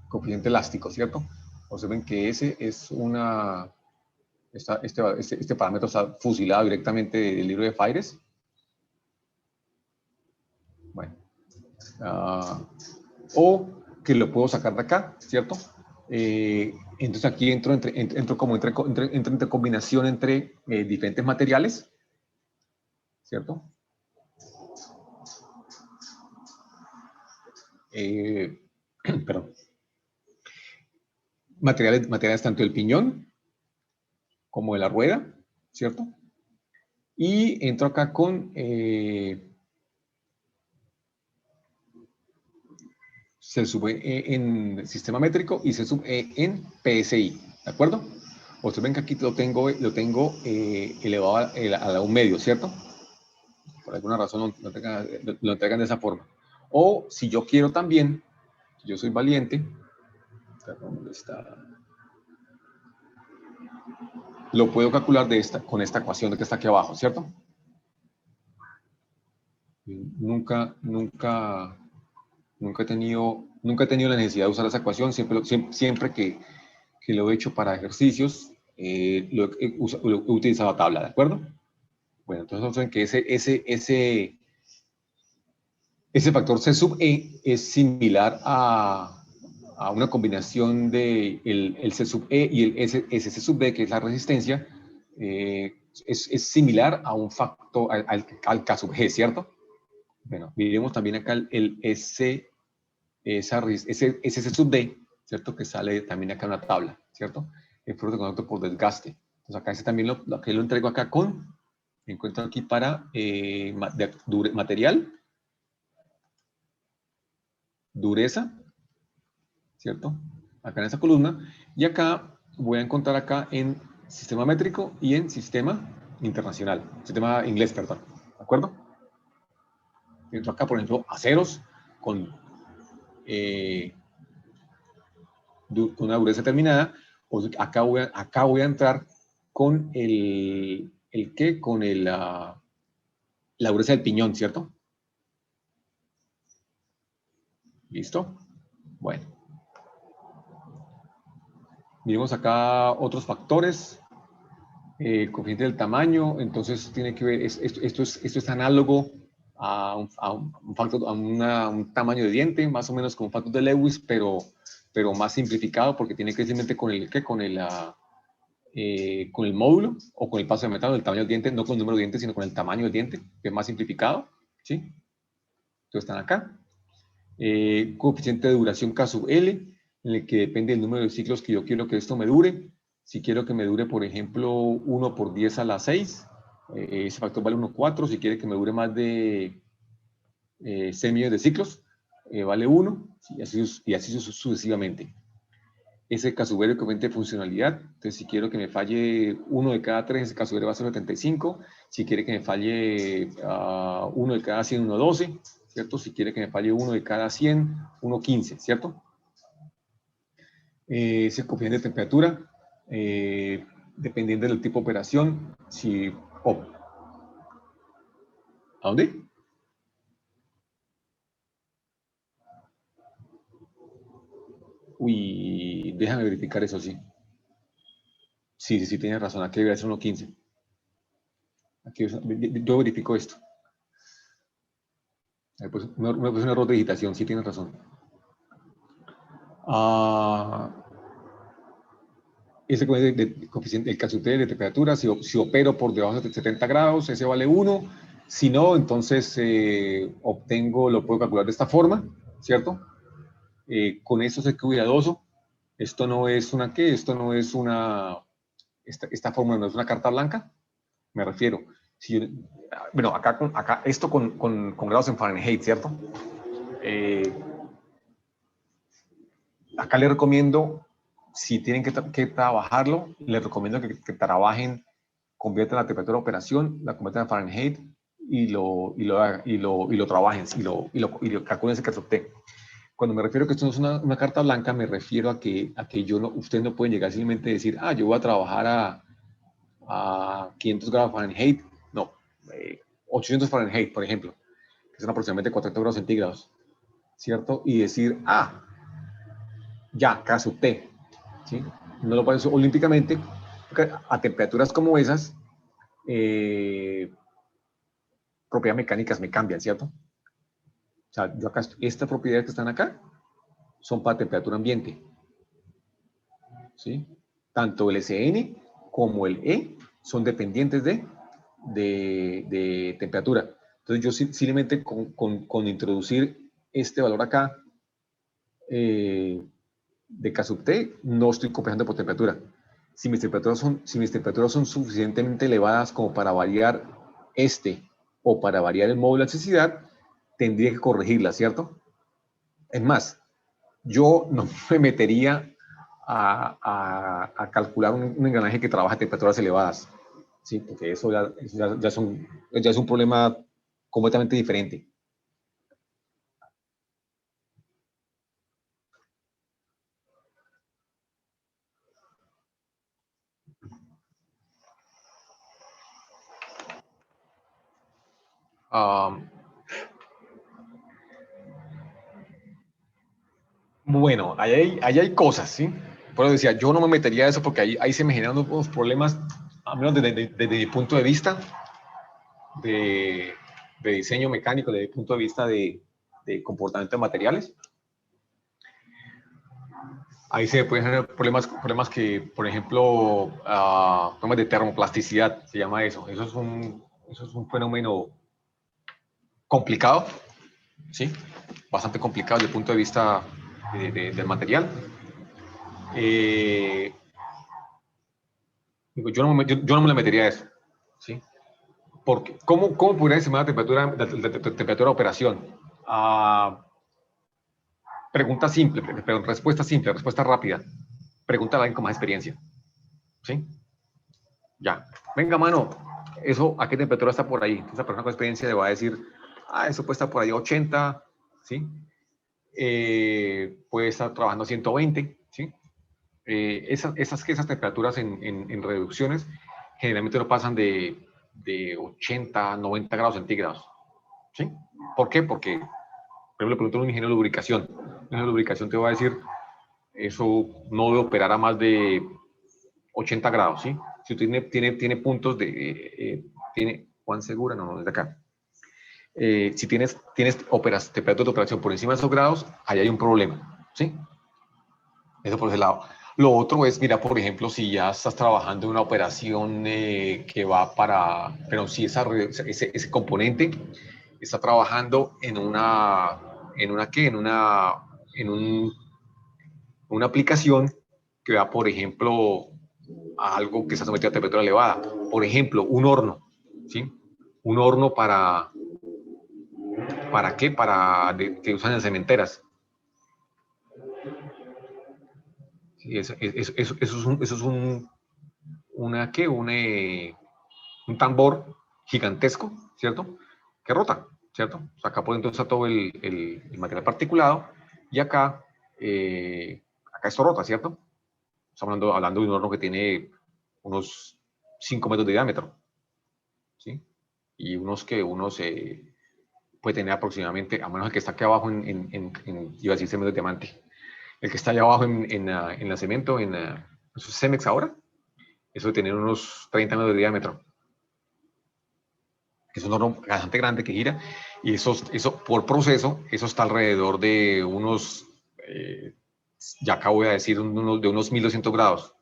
Coeficiente elástico, ¿cierto? Observen que ese es una... Este parámetro está fusilado directamente del libro de Fires. Bueno. O que lo puedo sacar de acá, ¿cierto? Entonces aquí entro entre combinación entre diferentes materiales, ¿cierto? Perdón. Materiales tanto del piñón como de la rueda, ¿cierto? Y entro acá con C sub E en sistema métrico y C sub E en PSI, ¿de acuerdo? Ustedes ven que aquí lo tengo elevado a un medio, ¿cierto? Por alguna razón lo entregan de esa forma. O si yo quiero también, yo soy valiente, ¿dónde está? Lo puedo calcular con esta ecuación que está aquí abajo, ¿cierto? Nunca he tenido la necesidad de usar esa ecuación, siempre que lo he hecho para ejercicios, lo he utilizado tabla, ¿de acuerdo? Bueno, entonces observen que ese factor C sub E es similar a una combinación de el C sub E y el SC sub D, que es la resistencia, es similar a un factor, al K sub G, ¿cierto? Bueno, miremos también acá el SC sub D, ¿cierto? Que sale también acá en la tabla, ¿cierto? El producto de contacto por desgaste. Entonces acá ese también lo entrego acá me encuentro aquí para material, dureza, ¿cierto? Acá en esa columna. Y acá voy a encontrar acá en sistema métrico y en sistema internacional. Sistema inglés, perdón. ¿De acuerdo? Entro acá, por ejemplo, aceros con una dureza determinada. Pues acá voy a entrar con con la dureza del piñón, ¿cierto? ¿Listo? Bueno. Miremos acá otros factores. Coeficiente del tamaño, entonces tiene que ver, esto es análogo a un tamaño de diente, más o menos como un factor de Lewis, pero más simplificado, porque tiene que ver simplemente con el módulo o con el paso de metal, el tamaño del diente, no con el número de dientes, sino con el tamaño del diente, que es más simplificado, ¿sí? Entonces están acá. Coeficiente de duración K sub L, en el que depende del número de ciclos que yo quiero que esto me dure. Si quiero que me dure, por ejemplo, 1 por 10 a la 6, ese factor vale 1,4. Si quiere que me dure más de 6 millones de ciclos, vale 1, y así sucesivamente. Ese K sub L es coeficiente de funcionalidad. Entonces, si quiero que me falle 1 de cada 3, ese K sub L va a ser 75. Si quiere que me falle 1 de cada 100, 1,12, ¿cierto? Si quiere que me falle 1 de cada 100, 1,15, ¿cierto? Ese coeficiente de temperatura. Dependiendo del tipo de operación, ¿a dónde? Uy, déjame verificar eso, sí. Sí, tienes razón, aquí debe ser 1,15. Yo verifico esto. Pues, me puse un error de digitación, sí tienes razón. Ese coeficiente, el K sub T de temperatura, si opero por debajo de 70 grados, ese vale 1. Si no, entonces lo puedo calcular de esta forma, ¿cierto? Con esto sé cuidadoso. Esto no es esta fórmula no es una carta blanca. Me refiero. Bueno, acá esto con grados en Fahrenheit, ¿cierto? acá les recomiendo, si tienen que trabajarlo, les recomiendo que trabajen, conviertan la temperatura de operación, la conviertan a Fahrenheit y lo trabajen, y lo calculen ese T. Cuando me refiero a que esto no es una carta blanca, me refiero a que ustedes no pueden llegar simplemente a decir, yo voy a trabajar a 500 grados Fahrenheit, no, 800 Fahrenheit, por ejemplo, que son aproximadamente 400 grados centígrados, ¿cierto? Y decir, ya, K sub T, ¿sí? No lo pueden hacer olímpicamente, porque a temperaturas como esas, propiedades mecánicas me cambian, ¿cierto? O sea, yo acá, estas propiedades que están acá son para temperatura ambiente, ¿sí? Tanto el SN como el E son dependientes de temperatura. Entonces yo simplemente con introducir este valor acá de K sub T, no estoy compensando por temperatura. Si mis temperaturas son suficientemente elevadas como para variar o para variar el módulo de elasticidad, tendría que corregirla, ¿cierto? Es más, yo no me metería a calcular un engranaje que trabaja a temperaturas elevadas, ¿sí? Porque eso ya es un problema completamente diferente. Bueno, ahí hay cosas, ¿sí? Por eso decía, yo no me metería a eso porque ahí se me generan unos problemas, al menos desde mi punto de vista de diseño mecánico, desde el punto de vista de comportamiento de materiales. Ahí se pueden generar problemas que, por ejemplo, problemas de termoplasticidad, se llama eso. Eso es un fenómeno complicado, ¿sí? Bastante complicado desde el punto de vista del material. Yo no me le metería a eso, ¿sí? Porque, ¿cómo podría estimar la temperatura de operación? Pregunta simple, respuesta rápida. Pregúntale a alguien con más experiencia, ¿sí? Ya. Venga, mano, ¿eso a qué temperatura está por ahí? Esa persona con experiencia le va a decir, eso puede estar por ahí 80, ¿sí? Puede estar trabajando a 120, ¿sí? Esas temperaturas en reducciones generalmente no pasan de 80, 90 grados centígrados, ¿sí? ¿Por qué? Porque, por ejemplo, le pregunto a un ingeniero de lubricación. Un ingeniero de lubricación te va a decir, eso no debe operar a más de 80 grados, ¿sí? Si tiene puntos Juan Segura, no, desde acá. Si tienes temperatura de operación por encima de esos grados, ahí hay un problema, ¿sí? Eso por ese lado. Lo otro es, mira, por ejemplo, si ya estás trabajando en una operación que va pero si ese componente está trabajando en una aplicación que va, por ejemplo, a algo que está sometido a temperatura elevada. Por ejemplo, un horno, ¿sí? Un horno ¿para qué? Que usan en cementeras. Sí, eso es un tambor gigantesco, ¿cierto? Que rota, ¿cierto? O sea, acá por dentro está todo el material particulado y acá esto rota, ¿cierto? Estamos hablando de un horno que tiene unos 5 metros de diámetro, ¿sí? Y unos puede tener aproximadamente, a menos el que está aquí abajo iba a decir cemento de diamante, el que está allá abajo en la cemento, eso es Cemex ahora, eso de tener unos 30 metros de diámetro. Es un horno bastante grande que gira, y eso por proceso, eso está alrededor de unos, ya acá voy a decir, de unos 1200 grados.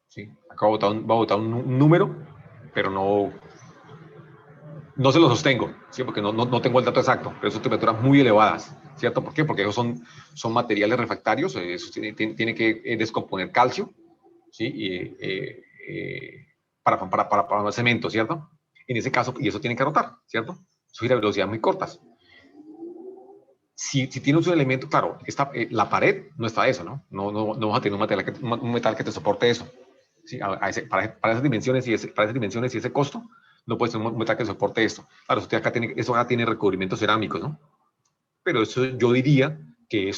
¿Sí? Acá voy a botar un número, pero no se lo sostengo, ¿sí? Porque no tengo el dato exacto, pero son temperaturas muy elevadas, ¿cierto? ¿Por qué? Porque esos son materiales refractarios, eso tiene que descomponer calcio, ¿sí? Para el cemento, ¿cierto? En ese caso, y eso tiene que rotar, ¿cierto? Eso gira a velocidades muy cortas. si tienes un elemento, claro, la pared no está eso, ¿no? No vas a tener un metal que te soporte eso. ¿Sí? Para esas dimensiones para esas dimensiones y ese costo, no puedes tener un metal que soporte esto. Claro, eso acá tiene recubrimientos cerámicos, ¿no? Pero eso yo diría que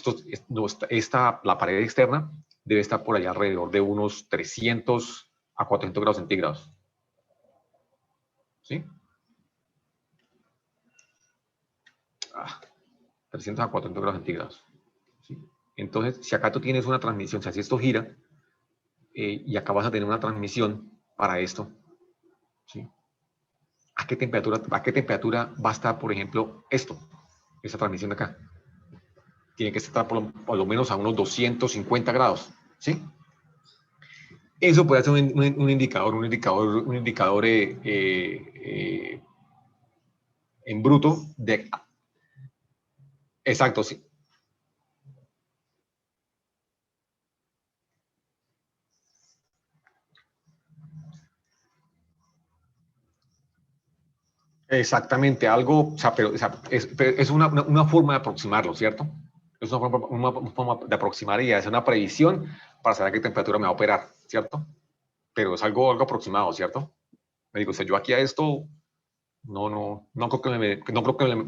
la pared externa debe estar por allá alrededor de unos 300 a 400 grados centígrados. ¿Sí? 300 a 400 grados centígrados. ¿Sí? Entonces, si acá tú tienes una transmisión, si esto gira, y acá vas a tener una transmisión para esto, ¿sí? ¿A qué temperatura va a estar, por ejemplo, esa transmisión de acá? Tiene que estar por lo menos a unos 250 grados, ¿sí? Eso puede ser un indicador en bruto de... Exacto, sí. Exactamente, algo, o sea, es una forma de aproximarlo, ¿cierto? Es una forma de aproximar y hacer una predicción para saber a qué temperatura me va a operar, ¿cierto? Pero es algo aproximado, ¿cierto? Me digo, o sea, yo aquí a esto no creo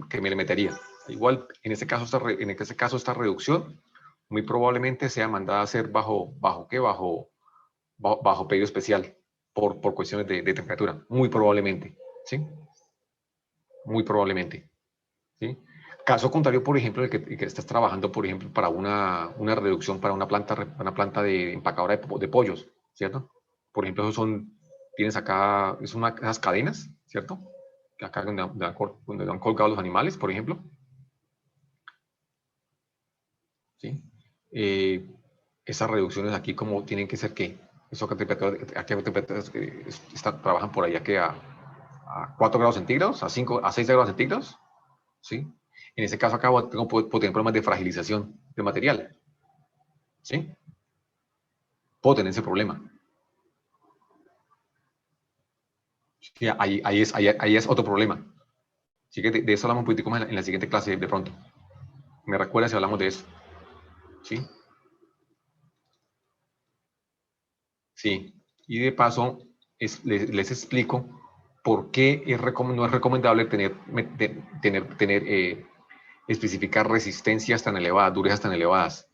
que me le metería. Igual, en este caso, esta reducción muy probablemente sea mandada a hacer bajo pedido especial por cuestiones de temperatura, muy probablemente, ¿sí? Muy probablemente, ¿sí? Caso contrario, por ejemplo, el que estás trabajando, por ejemplo, para una reducción para una planta de empacadora de pollos, ¿cierto? Por ejemplo, tienes acá, esas cadenas, ¿cierto? Acá donde han colgado los animales, por ejemplo. ¿Sí? Esas reducciones aquí, como tienen que ser qué? Eso que temperaturas trabajan por allá que a 4 grados centígrados, a 6 grados centígrados, ¿sí? En ese caso acá puedo tener problemas de fragilización de material, ¿sí? Puedo tener ese problema. Sí, ahí es otro problema. Así que de eso hablamos un poquitico más en la siguiente clase de pronto. Me recuerda si hablamos de eso. ¿Sí? Sí. Y de paso, les explico por qué no es recomendable especificar resistencias tan elevadas, durezas tan elevadas.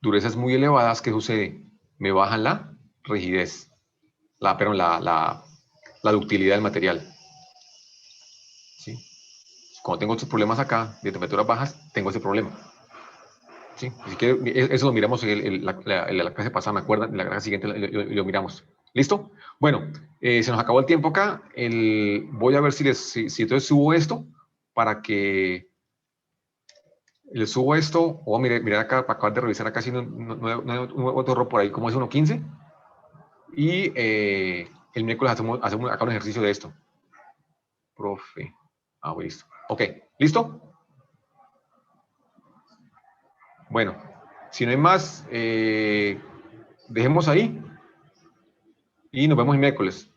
Durezas muy elevadas, ¿qué sucede? Me bajan la rigidez, la ductilidad del material. ¿Sí? Cuando tengo estos problemas acá, de temperaturas bajas, tengo ese problema. ¿Sí? Así que eso lo miramos en la clase pasada, me acuerdan, en la clase siguiente lo miramos. ¿Listo? Bueno, se nos acabó el tiempo acá. Voy a ver si entonces subo esto para que les subo esto. O mirar acá, para acabar de revisar acá si no hay otro error por ahí, como es 1.15. Y el miércoles hacemos acá un ejercicio de esto. Profe. Listo. Ok, ¿listo? Bueno, si no hay más, dejemos ahí y nos vemos el miércoles.